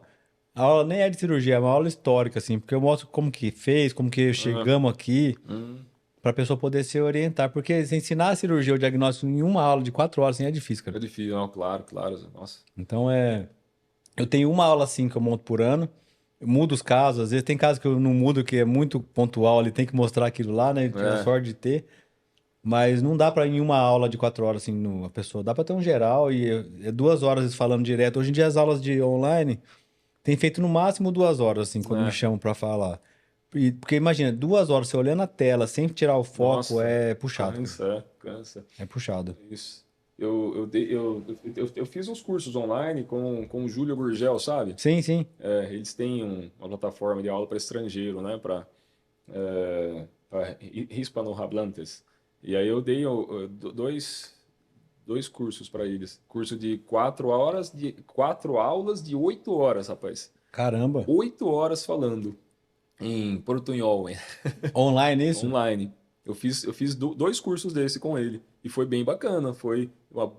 a aula nem é de cirurgia, é uma aula histórica, assim, porque eu mostro como que fez, como que ah, chegamos aqui, hum, para a pessoa poder se orientar. Porque se ensinar a cirurgia, o diagnóstico em uma aula de 4 horas, assim, é difícil, cara. é difícil, não, claro, claro. Nossa. Então é. Eu tenho uma aula assim que eu monto por ano. Eu mudo os casos, às vezes tem casos que eu não mudo, que é muito pontual, ele tem que mostrar aquilo lá, né? Eu tenho a É, sorte de ter, mas não dá para em uma aula de 4 horas assim, a pessoa. Dá para ter um geral e é 2 horas falando direto. Hoje em dia as aulas de online tem feito no máximo 2 horas, assim, quando me é. chamam para falar. Porque imagina, 2 horas você olhando a tela sem tirar o foco Nossa, é puxado, cara. cansa, cansa. É puxado. Isso. Eu fiz uns cursos online com o Júlio Gurgel, sabe? Sim, sim. Eles têm uma plataforma de aula para estrangeiro, né? Para hispanohablantes. E aí eu dei dois cursos para eles. Curso de 4 horas, de 4 aulas de 8 horas, rapaz. Caramba. 8 horas falando em portunhol, Online isso? online. Eu fiz dois cursos desse com ele e foi bem bacana, foi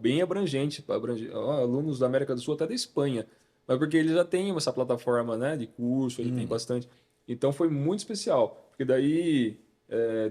bem abrangente, alunos da América do Sul até da Espanha, mas porque ele já tem essa plataforma, né, de curso, ele tem bastante. Então foi muito especial, porque daí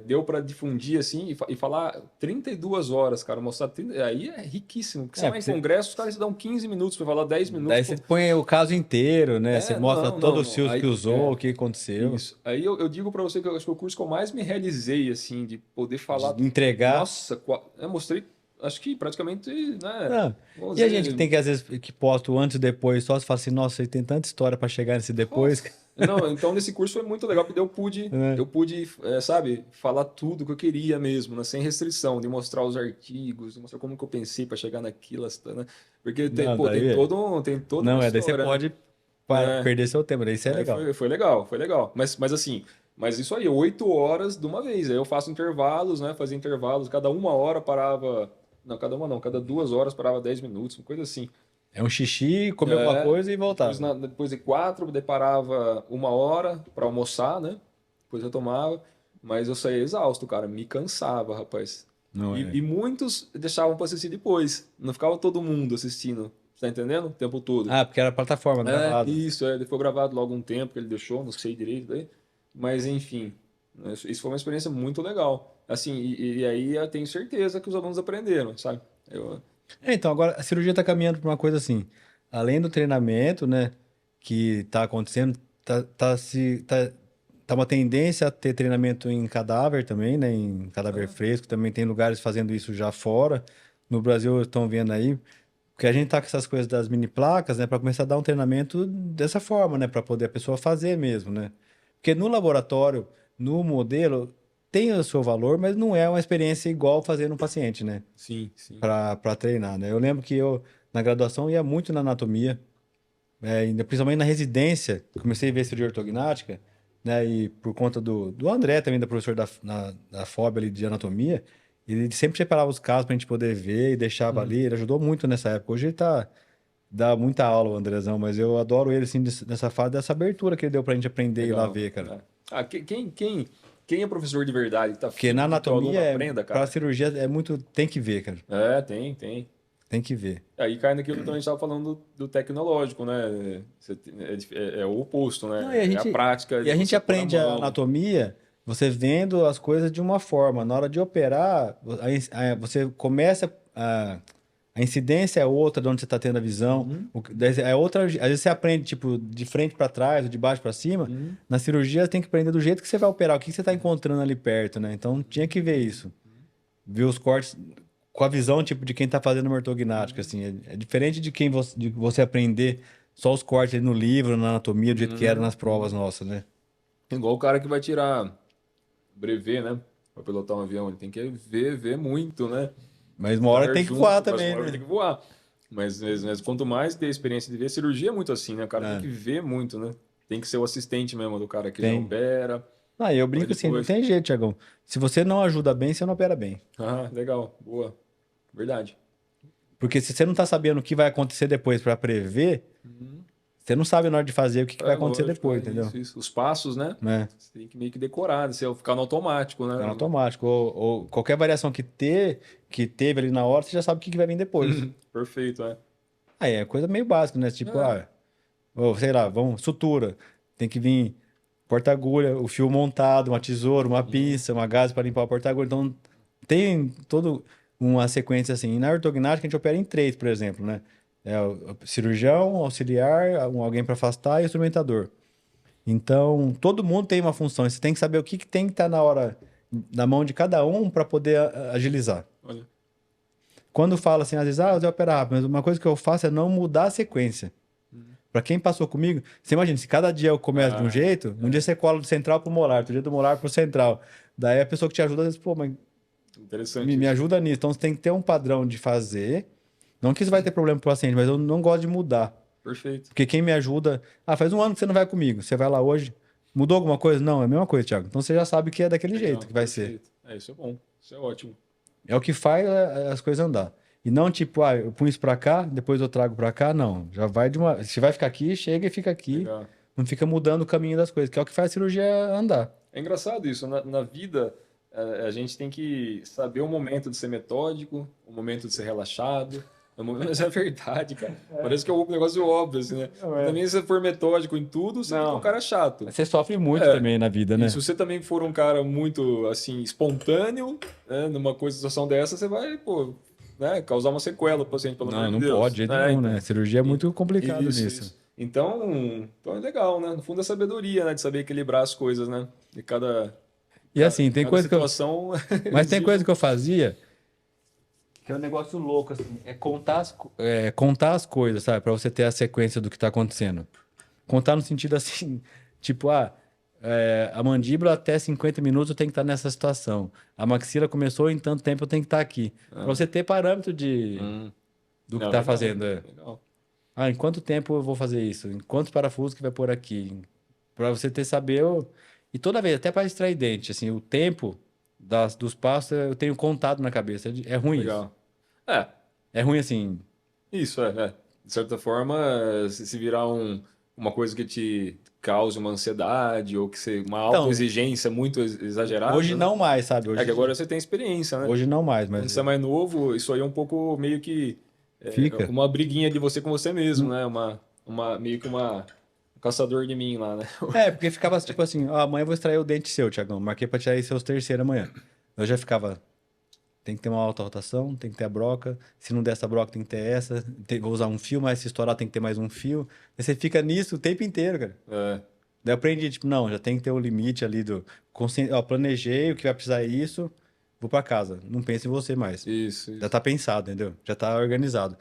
deu para difundir assim e falar 32 horas, cara, mostrar 30, aí é riquíssimo, porque você É, vai em congresso, os caras dão 15 minutos para falar 10 minutos. daí você põe o caso inteiro, né? Você mostra Não, todos não, os não. fios que Aí, usou, o que aconteceu, isso. Aí eu digo pra você que eu acho que é o curso que eu mais me realizei, assim, de poder falar. de entregar. Nossa, eu mostrei, acho que praticamente, né? Ah, Vamos e a gente que dizer. tem que, às vezes, que posta o antes e depois, só se fala assim, nossa, tem tanta história para chegar nesse depois, Nossa. Não, então nesse curso foi muito legal, porque né? eu pude, sabe, falar tudo que eu queria mesmo, né? Sem restrição, de mostrar os artigos, de mostrar como que eu pensei para chegar naquilo, né? Porque tem, Não, pô, daí é. tem toda uma Não, daí você história, né? pode É. perder seu tempo, daí isso é Aí legal. foi legal, foi legal. Mas assim, mas isso aí, 8 horas de uma vez. Aí eu faço intervalos, né? Fazia intervalos, cada uma hora parava. Não, cada uma não, cada 2 horas parava 10 minutos, uma coisa assim. É um xixi, comer alguma coisa e Depois, voltava. depois de quatro, daí parava uma hora para almoçar, né? Depois eu tomava. Mas eu saía exausto, cara. Me cansava, rapaz. Não é? E muitos deixavam para assistir depois. Não ficava todo mundo assistindo. Tá entendendo? O tempo todo. Ah, porque era plataforma gravada. Isso, depois gravado logo um tempo que ele deixou, não sei direito daí. Mas enfim, né, isso foi uma experiência muito legal. Assim, e aí eu tenho certeza que os alunos aprenderam, sabe? Então, agora a cirurgia está caminhando para uma coisa assim. Além do treinamento, né, que está acontecendo, tá uma tendência a ter treinamento em cadáver também, né, em cadáver fresco. Também tem lugares fazendo isso já fora. No Brasil estão vendo aí, porque a gente tá com essas coisas das mini placas, né, para começar a dar um treinamento dessa forma, né, para poder a pessoa fazer mesmo, né? Porque no laboratório, no modelo, tem o seu valor, mas não é uma experiência igual fazer no paciente, né? Sim, sim. Para treinar, né? Eu lembro que eu, na graduação, ia muito na anatomia, principalmente na residência, comecei a ver cirurgia ortognática, né? E por conta do André, também, da professor da FOB ali de anatomia, ele sempre preparava os casos para a gente poder ver e deixava ali. Ele ajudou muito nessa época. Hoje ele dá muita aula, o Andrezão, mas eu adoro ele, assim, nessa fase, dessa abertura que ele deu para a gente aprender e ir lá Legal. ver, cara. Quem é professor de verdade, tá Porque afim na de que o aluno anatomia, aprenda, para cara? cirurgia, é muito. Tem que ver, cara. Tem. Tem que ver. Aí cai naquilo que a gente estava falando do tecnológico, né? É o oposto, Não, e né? É a prática e de a gente você pôr a aprende a mão. anatomia, você vendo as coisas de uma forma. Na hora de operar, você começa a incidência é outra de onde você está tendo a visão. Uhum, Daí é outra, às vezes você aprende tipo de frente para trás, ou de baixo para cima. uhum. Na cirurgia, você tem que aprender do jeito que você vai operar, o que você está encontrando ali perto, né? Então tinha que ver isso, ver os cortes com a visão tipo de quem está fazendo uma ortognática, assim. É diferente de você aprender só os cortes ali no livro, na anatomia, do jeito que era nas provas Uhum. nossas, né? Igual o cara que vai tirar brevet, né? Para pilotar um avião, ele tem que ver muito, né? Mas uma hora Estar tem que voar junto, mas uma também, hora vai ter né? que voar. Mas quanto mais ter experiência de ver, cirurgia é muito assim, né? O cara tem É, que ver muito, né? Tem que ser o assistente mesmo do cara que já tem. opera. Ah, eu Aí brinco assim, não depois. tem jeito, Tiagão. Se você não ajuda bem, você não opera bem. Ah, legal, boa. Verdade. Porque se você não tá sabendo o que vai acontecer depois para prever, Uhum. você não sabe na hora de fazer o que vai acontecer Lógico, depois, entendeu? isso. Os passos, né? É, Você tem que meio que decorar, né? Você ficar no automático, fica no né? automático. Ou qualquer variação que teve ali na hora, você já sabe o que vai vir depois. Perfeito, é. Aí é coisa meio básica, né? Tipo, É. ou sei lá, sutura. Tem que vir porta-agulha, o fio montado, uma tesoura, uma Uhum. pinça, uma gaze para limpar o porta-agulha. Então, tem todo uma sequência assim. E na ortognática, a gente opera em três, por exemplo, né? É o cirurgião, auxiliar, alguém para afastar e o instrumentador. Então, todo mundo tem uma função. E você tem que saber o que tem que estar na hora, na mão de cada um para poder agilizar. Olha. Quando fala assim, às vezes, eu vou operar rápido, mas uma coisa que eu faço é não mudar a sequência. Uhum. Pra quem passou comigo, você imagina, se cada dia eu começo de um Ah, jeito, um dia você cola do central pro molar, outro dia do molar pro central. Daí a pessoa que te ajuda, às vezes, pô, mas interessante me isso. ajuda nisso. Então você tem que ter um padrão de fazer. Não que isso vai ter problema pro paciente, mas eu não gosto de mudar. Perfeito. Porque quem me ajuda. Faz um ano que você não vai comigo. Você vai lá hoje. Mudou alguma coisa? Não, é a mesma coisa, Thiago. Então você já sabe que é daquele Legal, jeito que vai ser. perfeito. É, isso é bom. Isso é ótimo. É o que faz as coisas andar. E não tipo, eu ponho isso pra cá, depois eu trago pra cá. Não. Já vai de uma. Se vai ficar aqui, chega e fica aqui. Legal. Não fica mudando o caminho das coisas, que é o que faz a cirurgia andar. É engraçado isso. Na vida, a gente tem que saber o momento de ser metódico, o momento de ser relaxado. Mas é verdade, cara. Parece que é um negócio óbvio, assim, né? Não E é. também, se você for metódico em tudo, você fica um Não. cara chato. Você sofre muito É. também na vida, E se né? você também for um cara muito, assim, espontâneo, né, numa situação dessa, você vai, pô, né, causar uma sequela pro paciente, pelo amor Não, de não pode, de Deus. jeito É, nenhum, então. né? A cirurgia é E- muito complicado Isso, nisso. isso. Então é legal, né? No fundo é sabedoria, né? De saber equilibrar as coisas, né? E E assim, tem cada coisa que eu. situação Mas tem exige coisa um... que eu fazia que é um negócio louco, assim. Contar as coisas, sabe? Pra você ter a sequência do que tá acontecendo. Contar no sentido assim, tipo, a mandíbula até 50 minutos eu tenho que estar nessa situação. A maxila começou em tanto tempo eu tenho que estar aqui. Pra Ah, você ter parâmetro hum. do que Não, tá legal, fazendo. legal. Em quanto tempo eu vou fazer isso? Em quantos parafusos que vai pôr aqui? Pra você ter saber. E toda vez, até para extrair dente, assim, o tempo dos passos eu tenho contado na cabeça. É ruim isso. Legal. É, É ruim assim. isso, é. De certa forma, se virar uma coisa que te cause uma ansiedade ou que você, uma Então, autoexigência muito hoje exagerada, né? não mais, sabe? É que agora você tem experiência, né? Hoje não mais, Quando mas você é mais novo, isso aí é um pouco meio que fica. uma briguinha de você com você mesmo, né? Meio que um caçador de mim lá, né? Porque ficava tipo assim, amanhã eu vou extrair o dente seu, Thiagão. Marquei pra tirar aí seus terceiros amanhã. Eu já ficava, tem que ter uma alta rotação, tem que ter a broca. Se não der essa broca, tem que ter essa. Vou usar um fio, mas se estourar, tem que ter mais um fio. Aí você fica nisso o tempo inteiro, cara. É, Daí eu aprendi, tipo, não, já tem que ter o limite ali do. Planejei o que vai precisar é isso, vou pra casa. Não pense em você mais. isso, Já isso. tá pensado, entendeu? Já tá organizado.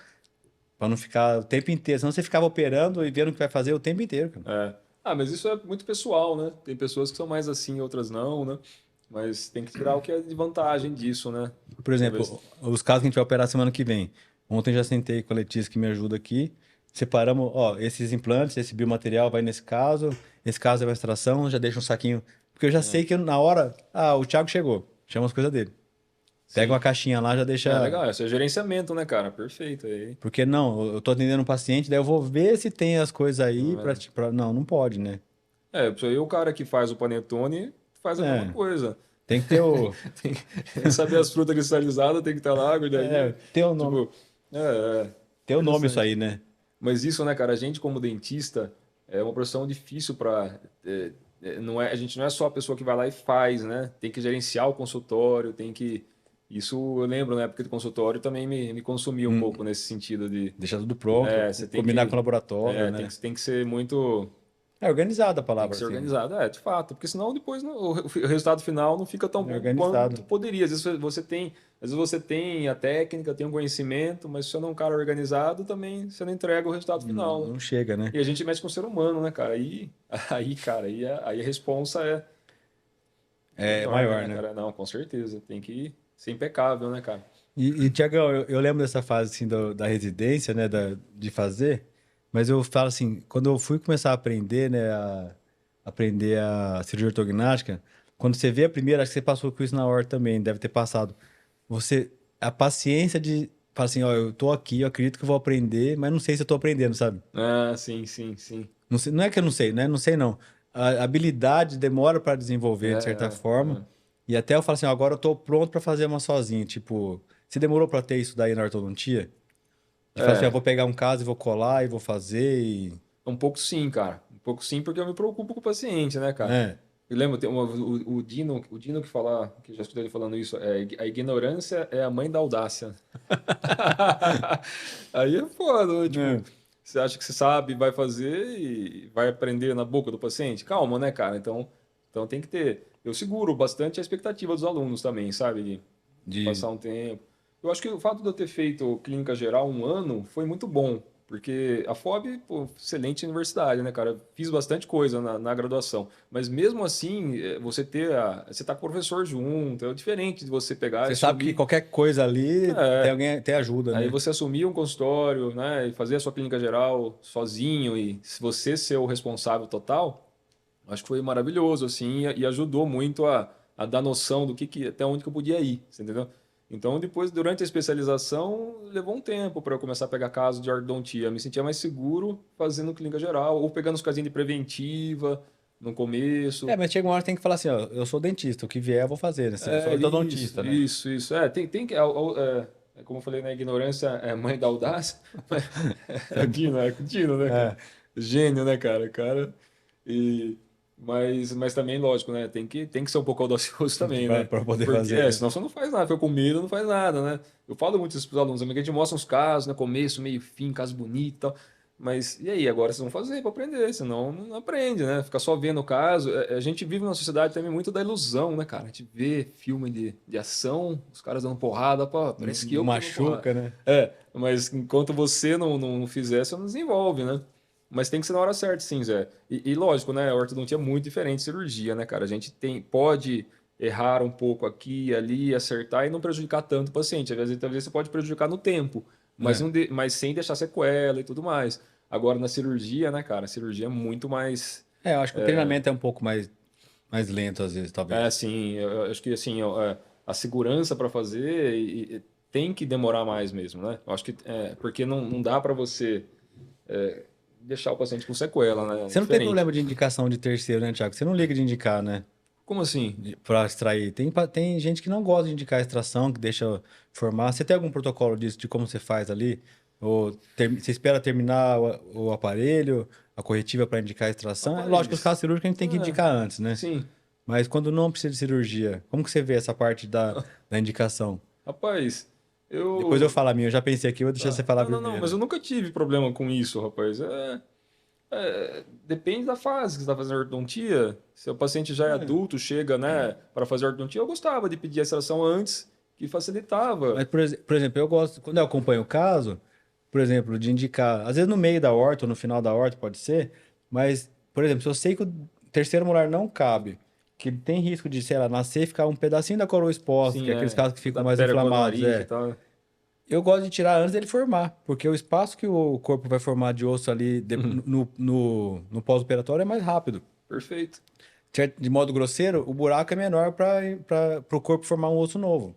Pra não ficar o tempo inteiro. Senão você ficava operando e vendo o que vai fazer o tempo inteiro, cara. É. Ah, mas isso é muito pessoal, né? Tem pessoas que são mais assim, outras não, né? Mas tem que tirar o que é de vantagem disso, né? Por Talvez. exemplo, os casos que a gente vai operar semana que vem. Ontem eu já sentei com a Letícia que me ajuda aqui. Separamos, esses implantes, esse biomaterial vai nesse caso, esse caso é uma extração, já deixa um saquinho. Porque eu já sei que na hora, o Thiago chegou, chama as coisas dele. Pega uma Sim. caixinha lá, já É deixa. legal, isso é gerenciamento, né, cara? Perfeito aí. Porque não, eu tô atendendo um paciente, daí eu vou ver se tem as coisas aí Não, pra. Não, não pode, né? isso aí o cara que faz o panetone faz a mesma É, coisa. tem que ter o. Tem que saber as frutas cristalizadas, tem que estar lá, daí, Ter o nome. tipo, Ter o nome isso interessante. aí, né? Mas isso, né, cara, a gente como dentista é uma profissão difícil para não é, a gente não é só a pessoa que vai lá e faz, né? Tem que gerenciar o consultório, tem que isso eu lembro na época do consultório também me consumia um pouco nesse sentido de Deixar tudo pronto, você tem combinar com o que laboratório, né? tem que ser muito É organizada a tem que palavra, ser assim. organizado, de fato, porque senão depois o resultado final não fica tão É bom quanto organizado. poderia. Às vezes você tem a técnica, tem o conhecimento, mas se você não é um cara organizado, também você não entrega o resultado Não, final, né? não chega, né? E a gente mexe com o ser humano, né, cara? Cara, aí a responsa é É enorme, maior, né, né? cara? Não, com certeza. Tem que ser impecável, né, cara? Tiagão, eu lembro dessa fase assim da residência, né, de fazer, mas eu falo assim, quando eu fui começar a aprender, né, aprender a cirurgia ortognática, quando você vê a primeira, acho que você passou com isso na hora também, deve ter passado. A paciência de fala assim, ó, eu tô aqui, eu acredito que eu vou aprender, mas não sei se eu tô aprendendo, sabe? Ah, sim, sim, sim. Não sei, não é que eu não sei, né? Não sei não. A habilidade demora para desenvolver, de certa É, forma. é. E até eu falo assim, ó, agora eu tô pronto para fazer uma sozinho. Tipo, você demorou para ter isso daí na ortodontia? De falar assim, ó, É, vou pegar um caso e vou colar e vou fazer e... um pouco sim, cara. Um pouco sim, porque eu me preocupo com o paciente, né, cara? É, Eu lembro, o Dino que fala, que já escutei ele falando isso, a ignorância é a mãe da audácia. Aí é foda, né? Tipo, é, você acha que você sabe, vai fazer e vai aprender na boca do paciente? Calma, né, cara? Então tem que ter. Eu seguro bastante a expectativa dos alunos também, sabe? De de... passar um tempo. Eu acho que o fato de eu ter feito clínica geral um ano foi muito bom, porque a FOB, pô, excelente universidade, né, cara? Fiz bastante coisa na graduação, mas mesmo assim, você tá com o professor junto, é diferente de você pegar e Você sabe que assumir. qualquer coisa ali tem É, alguém, tem ajuda, aí né? você assumir um consultório, né, e fazer a sua clínica geral sozinho e se você ser o responsável total, acho que foi maravilhoso, assim, e ajudou muito a dar noção do até onde que eu podia ir, você entendeu? Então, depois, durante a especialização, levou um tempo para eu começar a pegar casos de ortodontia. Eu me sentia mais seguro fazendo clínica geral, ou pegando os casinhos de preventiva no começo. É, mas chega uma hora que tem que falar assim, ó, eu sou dentista, o que vier eu vou fazer, né? Eu sou É, isso, ortodontista, né? isso, isso. tem que. Como eu falei, na ignorância é mãe da audácia. É o Dino, né, cara? É, Gênio, né, cara? Cara. E, mas também, lógico, né? Tem que ser um pouco audacioso também, né? pra poder Porque, fazer, né? senão você não faz nada. Foi com medo, não faz nada, né? Eu falo muito isso para os alunos, amigo, a gente mostra uns casos, né? Começo, meio, fim, caso bonito e tal. Mas e aí, agora vocês vão fazer para aprender, senão não aprende, né? Ficar só vendo o caso. A gente vive numa sociedade também muito da ilusão, né, cara? A gente vê filme de ação, os caras dando porrada, pô, parece que Não eu que tô dando porrada. machuca, né? Mas enquanto você não fizer, você não desenvolve, né? Mas tem que ser na hora certa, sim, Zé. E lógico, né? A ortodontia é muito diferente de cirurgia, né, cara? A gente pode errar um pouco aqui e ali, acertar e não prejudicar tanto o paciente. Às vezes você pode prejudicar no tempo, mas, É. mas sem deixar sequela e tudo mais. Agora, na cirurgia, né, cara? A cirurgia é muito mais. É, eu acho que o treinamento é um pouco mais lento às vezes, É talvez. assim, eu acho que assim, a segurança para fazer tem que demorar mais mesmo, né? Eu acho que porque não dá para você deixar o paciente com sequela, né? É Você não tem diferente. problema de indicação de terceiro, né, Thiago? Você não liga de indicar, né? Como assim? Pra extrair. Tem gente que não gosta de indicar a extração, que deixa formar. Você tem algum protocolo disso, de como você faz ali? Ou você espera terminar o aparelho, a corretiva para indicar a extração? É lógico que os Rapaz, casos cirúrgicos a gente tem que é, indicar antes, né? sim. Mas quando não precisa de cirurgia, como que você vê essa parte da indicação? Rapaz, Depois eu eu. falo a minha, eu já pensei aqui, eu vou deixar você Tá. falar Não, mas primeiro. eu nunca tive problema com isso, rapaz. Depende da fase que você está fazendo ortodontia. Se o paciente já é É. adulto, chega, né, para fazer ortodontia, eu gostava de pedir a extração antes, que facilitava. Mas, por exemplo, eu gosto, quando eu acompanho o caso, por exemplo, de indicar, às vezes no meio da horta ou no final da horta pode ser, mas, por exemplo, se eu sei que o terceiro molar não cabe, que tem risco de, sei lá, nascer e ficar um pedacinho da coroa exposta, que Sim, é aqueles casos que ficam da mais inflamados, perigonarite e é. tal. Eu gosto de tirar antes dele formar, porque o espaço que o corpo vai formar de osso ali Uhum. no pós-operatório é mais rápido. Perfeito. De modo grosseiro, o buraco é menor para o corpo formar um osso novo.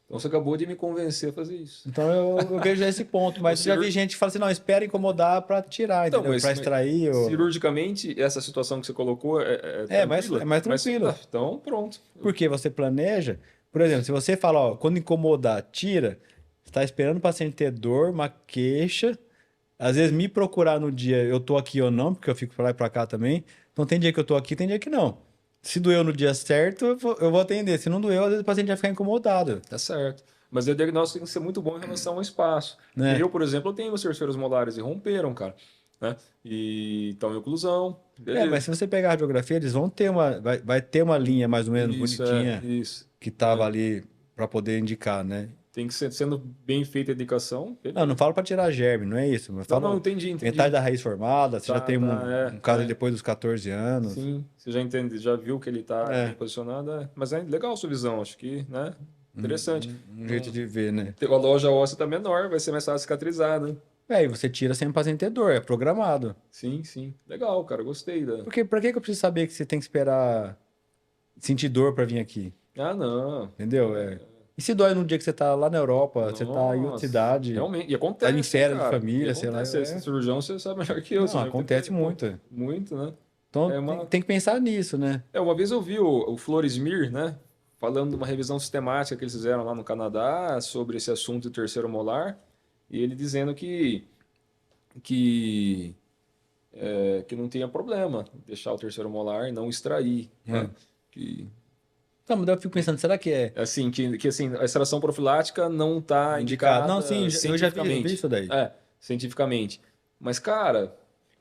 Então você acabou de me convencer a fazer isso. Então eu vejo esse ponto, O mas eu já vi cirur... gente que fala assim, não, espera incomodar para tirar, Então, entendeu? mas, Para mas extrair. cirurgicamente, essa situação que você colocou é É tranquila? mais Mas, tranquilo. então, pronto. Porque você planeja, por exemplo, se você fala, ó, quando incomodar, tira, você está esperando o paciente ter dor, uma queixa, às vezes me procurar no dia, eu tô aqui ou não, porque eu fico para lá e para cá também. Então tem dia que eu tô aqui, tem dia que não. Se doeu no dia certo, eu vou atender. Se não doeu, às vezes o paciente vai ficar incomodado, Tá certo. Mas o diagnóstico tem que ser muito bom em relação ao espaço. Porque né? eu, por exemplo, eu tenho os terceiros molares e romperam, cara. Né? E estão em oclusão. É, mas Beleza. se você pegar a radiografia, eles vão ter vai ter uma linha mais ou menos Isso, bonitinha isso. que tava ali para poder indicar, né? Tem que ser sendo bem feita a indicação. Não, não Beleza. falo para tirar germe, não é isso. Mas Não, não, falo entendi, metade entendi. da raiz formada, você já Tá, tem tá, um caso aí depois dos 14 anos. Sim, você já entende, já viu que ele está bem É, posicionado. Mas é legal a sua visão, acho que, né? Interessante. um jeito de ver, né? A loja óssea tá menor, vai ser mais fácil cicatrizar, né? É, e você tira sem o paciente ter dor, é programado. Sim, sim. Legal, cara, gostei da. Porque pra que que eu preciso saber que você tem que esperar sentir dor para vir aqui? Ah, não. Entendeu? É. E se dói num dia que você tá lá na Europa, você tá em outra Nossa, cidade, realmente. E tá em acontece, hein, férias de cara? E família, sei lá. acontece. Esse cirurgião você sabe melhor que eu. Você Não, deve acontece ter, pô, muito. muito, né? Então É tem, uma, tem que pensar nisso, né? uma vez eu vi o Florismir, né? Falando de uma revisão sistemática que eles fizeram lá no Canadá sobre esse assunto do terceiro molar. E ele dizendo que, que não tinha problema deixar o terceiro molar e não extrair, É. né? Que, Então, mas daí eu fico pensando, será que é assim, que assim, a extração profilática não está indicado? Não, sim, indicada eu já vi cientificamente. isso daí. Cientificamente. Mas, cara,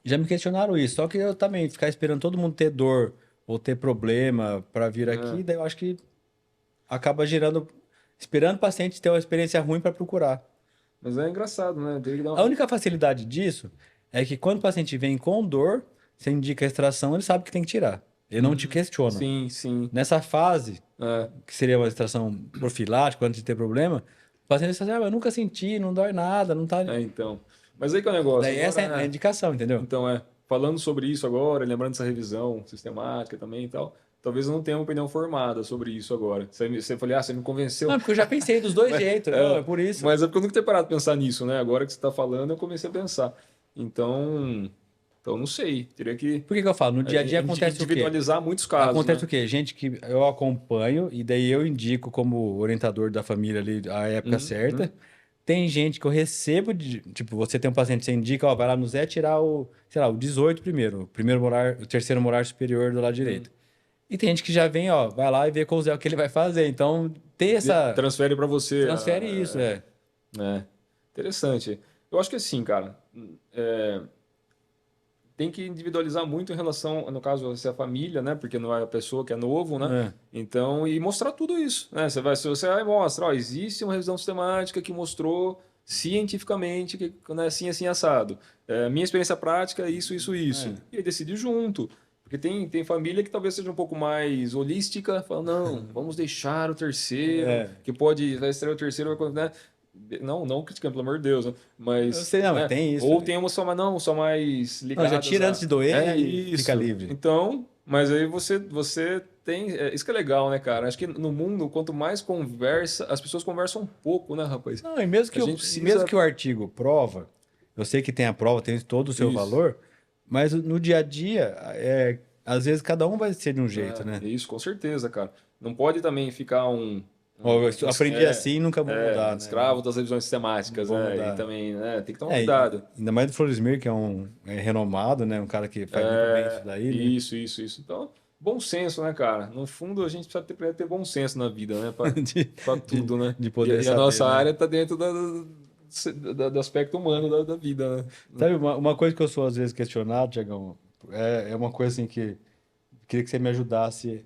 Já me questionaram isso, só que eu também ficar esperando todo mundo ter dor ou ter problema para vir aqui, né? daí eu acho que acaba gerando, esperando o paciente ter uma experiência ruim para procurar. Mas é engraçado, né? Tem que dar A única facilidade disso é que quando o paciente vem com dor, você indica a extração, ele sabe que tem que tirar. Ele não te questiona. Sim, sim. Nessa fase, É, que seria uma extração profilática, antes de ter problema, o paciente fala assim, ah, eu nunca senti, não dói nada, não tá... então. Mas aí que é o negócio. Daí essa é a Agora, indicação, entendeu? então, falando sobre isso agora, lembrando dessa revisão sistemática também e tal, talvez eu não tenha uma opinião formada sobre isso agora. Você falou, você me convenceu. Não, porque eu já pensei dos dois Mas, jeitos, não, é por isso. mas é porque eu nunca tinha parado de pensar nisso, né? Agora que você está falando, eu comecei a pensar. Então não sei. Teria que Por que que eu falo? No dia a dia acontece o quê? individualizar muitos casos, Acontece né? o quê? Gente que eu acompanho e daí eu indico como orientador da família ali a época certa. Uhum. Tem gente que eu recebo de, tipo, você tem um paciente, você indica, ó, vai lá no Zé tirar o, sei lá, o 18 primeiro, o primeiro molar, o terceiro molar superior do lado direito. E tem gente que já vem, ó, vai lá e vê com o Zé o que ele vai fazer. Então, tem essa, Transfere para você. transfere isso, é. É, interessante. Eu acho que assim, cara, é, tem que individualizar muito em relação, no caso, se é a família, né? Porque não é a pessoa que é novo, né? É. Então, e mostrar tudo isso, né? Se você vai e mostra, ó, existe uma revisão sistemática que mostrou cientificamente que, né, assim, assim, assado. Minha experiência prática é isso, isso, isso. É. E aí decide junto. Porque tem família que talvez seja um pouco mais holística, fala, não, vamos deixar o terceiro, É. que pode, vai estrear o terceiro, né? Não criticando, pelo amor de Deus, né? Eu Mas, sei, não, mas né? tem isso Ou também. tem umas só, mas não, são mais Não, já ligadas tira antes a. de doer É e fica isso. livre. Então, mas aí você tem. Isso que é legal, né, cara? Acho que no mundo, quanto mais conversa, as pessoas conversam um pouco, né, rapaz? Não, e mesmo A que, gente e mesmo precisa. que o artigo prova, eu sei que tem a prova, tem todo o seu Isso. valor, mas no dia a dia, às vezes cada um vai ser de um jeito, né? Isso, com certeza, cara. Não pode também ficar Ó, eu um aprendi assim e nunca vou mudar, né? escravo das revisões Não sistemáticas, vou né? E mudar. também, né, tem que tomar É, cuidado. ainda mais do Florismir, que é renomado, né? Um cara que faz muito bem isso daí, né? Isso. Então, bom senso, né, cara? No fundo, a gente precisa ter bom senso na vida, né? De, Pra de, tudo, né? de poder E a saber, nossa né? área tá dentro do aspecto humano da vida, né? Sabe, uma coisa que eu sou às vezes questionado, Tiagão, é uma coisa assim que queria que você me ajudasse.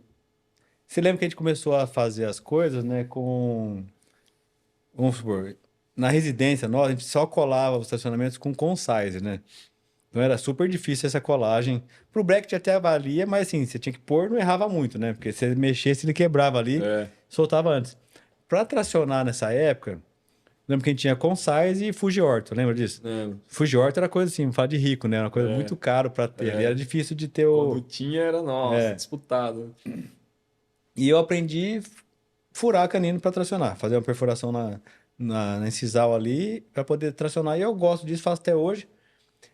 Você lembra que a gente começou a fazer as coisas, né, com, vamos supor, na residência nossa, a gente só colava os estacionamentos com concise, né? Então era super difícil essa colagem. Pro bracket até avalia, mas assim, você tinha que pôr, não errava muito, né? Porque se ele mexesse, ele quebrava ali, É, soltava antes. Para tracionar nessa época, lembro que a gente tinha concise e Fujiorto, lembra disso? né? Fujiorto era coisa assim, falar de rico, né? Era uma coisa É, muito caro para ter. Ali é. era difícil de ter Quando o. tinha era, nossa, É. disputado. E eu aprendi furar canino para tracionar, fazer uma perfuração na incisal ali para poder tracionar. E eu gosto disso, faço até hoje.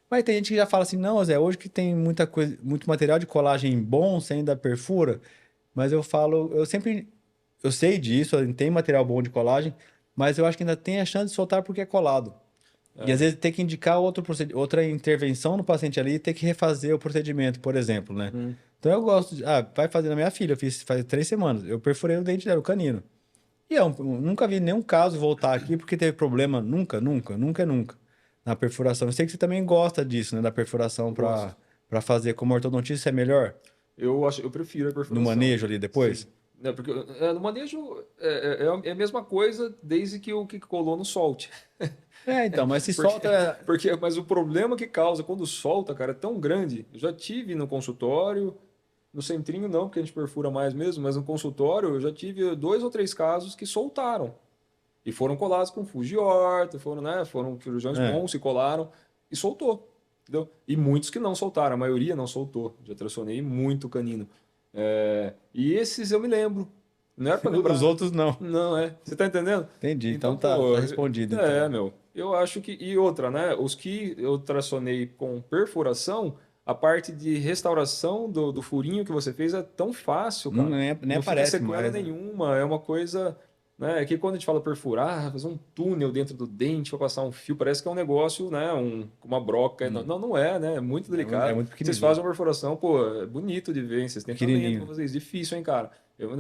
Mas tem gente que já fala assim, não, Zé, hoje que tem muita coisa, muito material de colagem bom, você ainda perfura. Mas eu falo, eu sei disso, tem material bom de colagem, mas eu acho que ainda tem a chance de soltar porque é colado. E às vezes tem que indicar outra intervenção no paciente ali e ter que refazer o procedimento, por exemplo, né? Hum. Então eu gosto de, vai fazer na minha filha, eu fiz faz 3 semanas, eu perfurei o dente dela, o canino. E eu nunca vi nenhum caso voltar aqui porque teve problema, nunca, na perfuração. Eu sei que você também gosta disso, né, da perfuração Gosto. para fazer como ortodontista é melhor, Eu prefiro a no perfuração. manejo ali Sim. depois. Né, porque no manejo é a mesma coisa desde que o que colou não solte. É, então, mas se Porque, solta, mas o problema que causa quando solta, cara, é tão grande. Eu já tive no consultório, no centrinho não, porque a gente perfura mais mesmo, mas no consultório eu já tive 2 ou 3 casos que soltaram. E foram colados com Fujiorto, foram cirurgiões é, bons, se colaram e soltou. Entendeu? E muitos que não soltaram, a maioria não soltou. Já tracionei muito canino. E esses eu me lembro. Não era pra lembrar. Os outros não. Não, é. Você tá entendendo? Entendi. Então, pô, tá respondido. É, Então. meu. Eu acho que. E outra, né? Os que eu tracionei com perfuração, a parte de restauração do furinho que você fez é tão fácil, Não, cara. nem Não fica aparece sequela mais. Né? nenhuma. É uma coisa. Né? É que quando a gente fala perfurar, fazer um túnel dentro do dente para passar um fio, parece que é um negócio, né? Uma broca. Não, não é, né? É muito É delicado. muito Vocês pequenininho. fazem uma perfuração, pô, é bonito de ver, hein? Vocês têm talento pra Pequenininho. fazer isso. Difícil, hein, cara?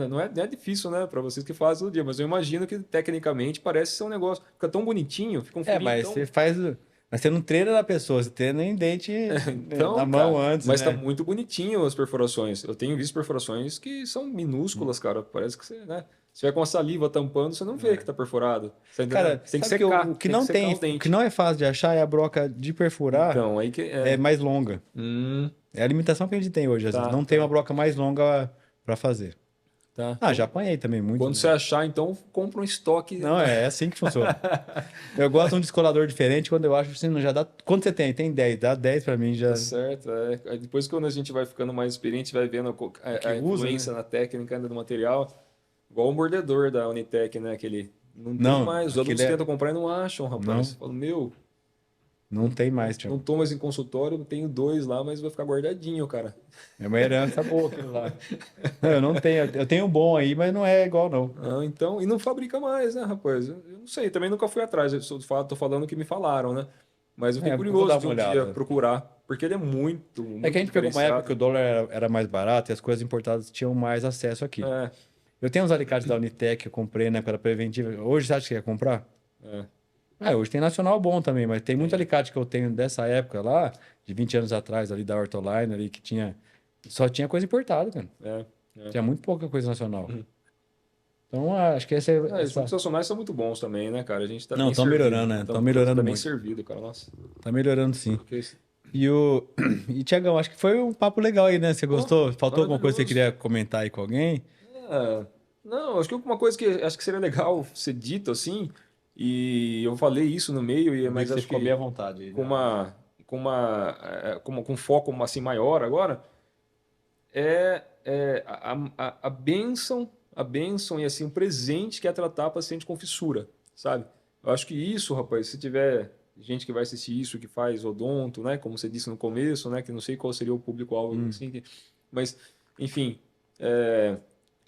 Não é difícil, né, para vocês que fazem todo dia, mas eu imagino que tecnicamente parece ser um negócio. Fica tão bonitinho, fica um furinho Mas tão. você faz. Mas você não treina na pessoa, você treina em dente na Então, mão cara, antes, mas tá né? muito bonitinho as perfurações. Eu tenho visto perfurações que são minúsculas, cara. Parece que você, né? Se tiver com a saliva tampando, você não vê que tá perfurado. Você tá entendendo? Cara, Você tem que sabe que secar, o que tem que não secar tem, o o que dente. não é fácil de achar é a broca de perfurar Então, aí que é é. mais longa. Hum, É a limitação que a gente tem hoje, às vezes. tá, Não tem uma tá, broca mais longa pra fazer. tá. Ah, já apanhei também muito, Quando você né? achar, então, compra um estoque. Não, é assim que funciona. Eu gosto de um descolador diferente quando eu acho assim, não já dá. Quanto você tem? Tem 10, dá 10 pra mim Tá já. certo. É. Aí depois, quando a gente vai ficando mais experiente, vai vendo O que a usa, influência né? na técnica ainda do material. Igual o mordedor da Unitec, né? Aquele. Não tem Não, mais. Os aquele alunos é. tentam comprar e não acham, rapaz. Não, Falam, meu, não tem mais, não Thiago. tô mais em consultório, eu tenho dois lá, mas vai ficar guardadinho, cara. É uma herança boa aquilo lá. Não, eu não tenho. Eu tenho um bom aí, mas não é igual, não. Ah, então, e não fabrica mais, né, rapaz? Eu não sei, também nunca fui atrás. Tô falando o que me falaram, né? Mas eu fiquei É, eu vou curioso dar de uma um dia olhada. procurar, porque ele é muito, É que a muito gente pegou uma época que diferenciado. o dólar era mais barato e as coisas importadas tinham mais acesso aqui. É, Eu tenho uns alicates da Unitec que eu comprei na época da preventiva. Hoje você acha que quer comprar? é, Ah, hoje tem nacional bom também, mas tem muito tem. alicate que eu tenho dessa época lá, de 20 anos atrás, ali da Ortoline, ali, que tinha. Só tinha coisa importada, cara. É, é. Tinha muito pouca coisa nacional. Uhum. Então, acho que essa é. Ah, os multinacionais são muito bons também, né, cara? A gente tá Não, bem estão servido. melhorando, né? Estão Então, o Brasil tá melhorando bem muito. servido, cara. Nossa. Tá melhorando sim. Porque isso- E o. E, Tiagão, acho que foi um papo legal aí, né? Você Pô, gostou? Faltou alguma coisa que você maravilhoso. queria comentar aí com alguém? É, não, acho que uma coisa que acho que seria legal ser dito assim, e eu falei isso no meio, Eu vi que mas você acho ficou bem que à vontade aí, com né? com foco assim maior agora, a bênção e assim o presente que é tratar paciente com fissura, sabe? Eu acho que isso, rapaz, se tiver gente que vai assistir isso, que faz odonto, né, como você disse no começo, né, que não sei qual seria o público-alvo, Hum. assim, mas, enfim, é,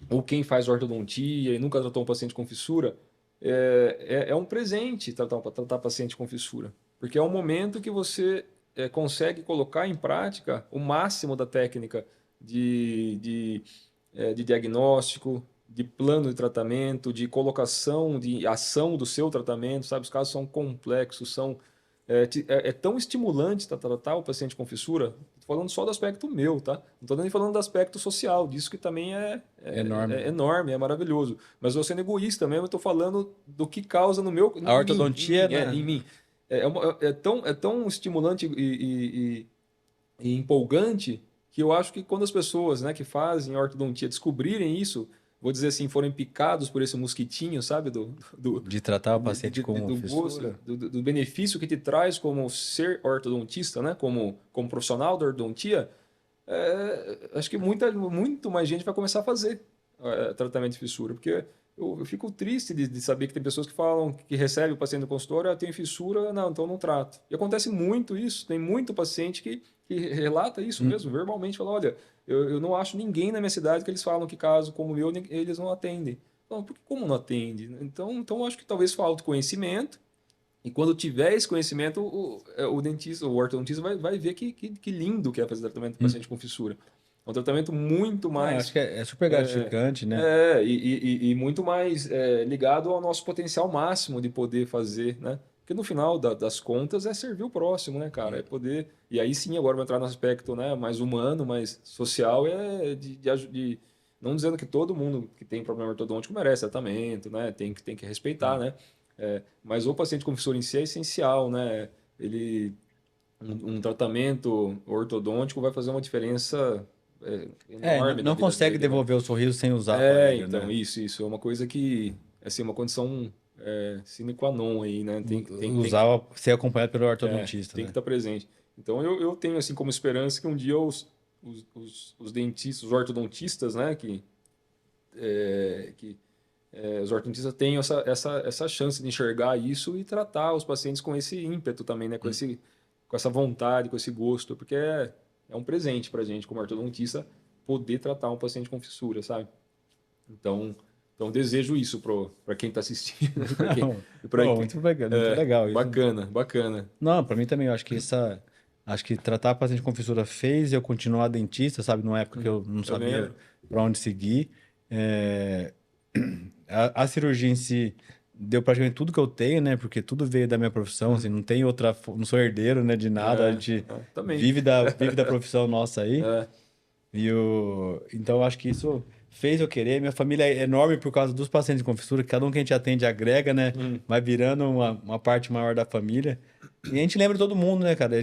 ou quem faz ortodontia e nunca tratou um paciente com fissura, é um presente tratar paciente com fissura, porque é um momento que você consegue colocar em prática o máximo da técnica de diagnóstico, de plano de tratamento, de colocação, de ação do seu tratamento, sabe? Os casos são complexos, é tão estimulante tratar o paciente com fissura. Estou falando só do aspecto meu, tá? Não estou nem falando do aspecto social, disso que também Enorme. é enorme, é maravilhoso. Mas eu sendo egoísta mesmo, eu estou falando do que causa no meu, A em mim, em ortodontia, mim, né? em mim. É tão estimulante e empolgante que eu acho que quando as pessoas, né, que fazem ortodontia descobrirem isso, vou dizer assim, forem picados por esse mosquitinho, sabe, do, De tratar o paciente com do gosto, fissura. do benefício que te traz como ser ortodontista, né, como profissional da ortodontia, acho que muito mais gente vai começar a fazer tratamento de fissura, porque eu fico triste de saber que tem pessoas que falam que recebe o paciente no consultório, tem fissura, não, então não trato. E acontece muito isso, tem muito paciente que relata isso Hum. mesmo, verbalmente, fala, olha, eu não acho ninguém na minha cidade que eles falam que caso como o meu, eles não atendem. Então, por que como não atende? Então eu acho que talvez falte conhecimento, e quando tiver esse conhecimento, o dentista, o ortodontista vai ver que lindo que é fazer tratamento do paciente com fissura. É um tratamento muito Acho mais que é super gratificante, né? e muito mais ligado ao nosso potencial máximo de poder fazer, né? Porque no final das contas é servir o próximo, né, cara? É poder. E aí sim, agora vai entrar no aspecto, né, mais humano, mais social, não dizendo que todo mundo que tem problema ortodôntico merece tratamento, né? Tem que respeitar, né? Mas o paciente com fissura em si é essencial, né? Um tratamento ortodôntico vai fazer uma diferença enorme na Não vida consegue dele, né? devolver o sorriso sem usar aparelho, Então, né? isso é uma coisa que, assim, uma condição sine qua non aí, né? Ser acompanhado pelo É, ortodontista, tem que né? estar presente. Então, eu tenho, assim, como esperança que um dia os dentistas, os ortodontistas, né, que os ortodontistas têm essa chance de enxergar isso e tratar os pacientes com esse ímpeto também, né? Com essa vontade, com esse gosto, porque é um presente para a gente, como ortodontista, poder tratar um paciente com fissura, sabe? Então desejo isso para quem está assistindo. Muito legal, muito legal isso. Bacana. Não, para mim também, eu acho que tratar paciente com fissura fez eu continuar dentista, sabe? Numa época que eu não sabia para onde seguir. A cirurgia em si deu praticamente tudo que eu tenho, né? Porque tudo veio da minha profissão, assim, não tem outra, não sou herdeiro, né, de nada, a gente também. vive da profissão nossa aí. É. Então, eu acho que isso fez eu querer. Minha família é enorme por causa dos pacientes com fissura, cada um que a gente atende agrega, né? Vai virando uma parte maior da família. E a gente lembra de todo mundo, né, cara?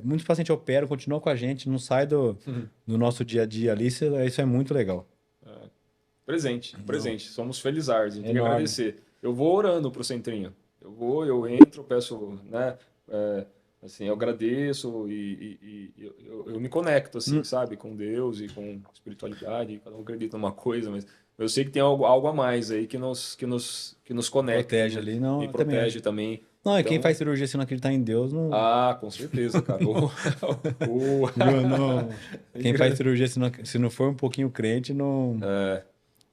Muitos pacientes operam, continuam com a gente, não sai do nosso dia a dia ali, isso é muito legal. Presente. Somos felizardos, a gente tem que Enorme. agradecer. Eu vou orando pro centrinho. Eu entro, peço, né? Assim, eu agradeço e eu me conecto, assim, sabe? Com Deus e com espiritualidade. Cada um acredita numa coisa, mas eu sei que tem algo a mais aí que nos conecta. Protege ali, não, E protege também. Não, e quem faz cirurgia se não acreditar em Deus, não... Ah, com certeza, cara. Quem faz cirurgia se não for um pouquinho crente, não...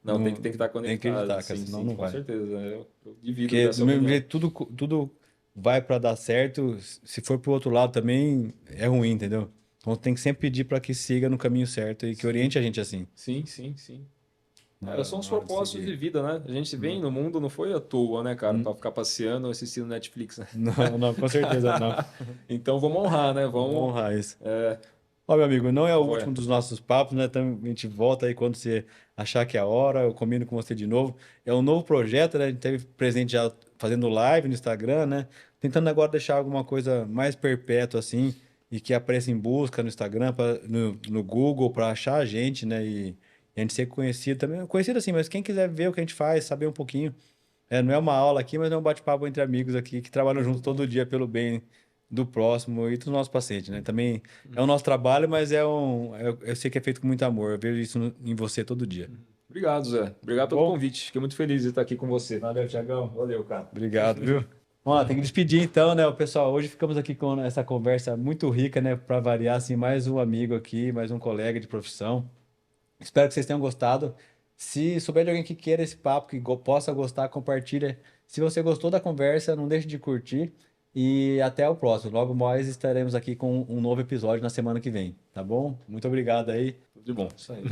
Não, tem que estar conectado. Tem que acreditar, cara, sim, senão não vai. Com certeza. Eu divido Porque dessa do mesmo opinião. jeito, tudo vai para dar certo. Se for pro outro lado também, é ruim, entendeu? Então tem que sempre pedir para que siga no caminho certo e que oriente a gente assim. Sim. São os propósitos de vida, né? A gente vem no mundo, não foi à toa, né, cara? Pra ficar passeando, assistindo Netflix, né? Não, com certeza não. Então vamos honrar, né? Vamos honrar isso. É, Ó, meu amigo, não é o Foi. último dos nossos papos, né? Então, a gente volta aí quando você achar que é a hora, eu combino com você de novo. É um novo projeto, né? A gente teve presente já fazendo live no Instagram, né? Tentando agora deixar alguma coisa mais perpétua assim e que apareça em busca no Instagram, no Google, para achar a gente, né? E a gente ser conhecido também. Conhecido assim, mas quem quiser ver o que a gente faz, saber um pouquinho. Não é uma aula aqui, mas é um bate-papo entre amigos aqui que trabalham juntos todo dia pelo bem do próximo e dos nossos pacientes, né? Também é o nosso trabalho, mas eu sei que é feito com muito amor. Eu vejo isso em você todo dia. Obrigado, Zé. Obrigado pelo convite. Fiquei muito feliz de estar aqui com você. Valeu, Thiagão. Valeu, cara. Obrigado, viu? Ó, tem que despedir então, né, o pessoal? Hoje ficamos aqui com essa conversa muito rica, né? Para variar, assim, mais um amigo aqui, mais um colega de profissão. Espero que vocês tenham gostado. Se souber de alguém que queira esse papo, que possa gostar, compartilha. Se você gostou da conversa, não deixe de curtir. E até o próximo. Logo mais estaremos aqui com um novo episódio na semana que vem, tá bom? Muito obrigado aí. Tudo de bom. Isso aí.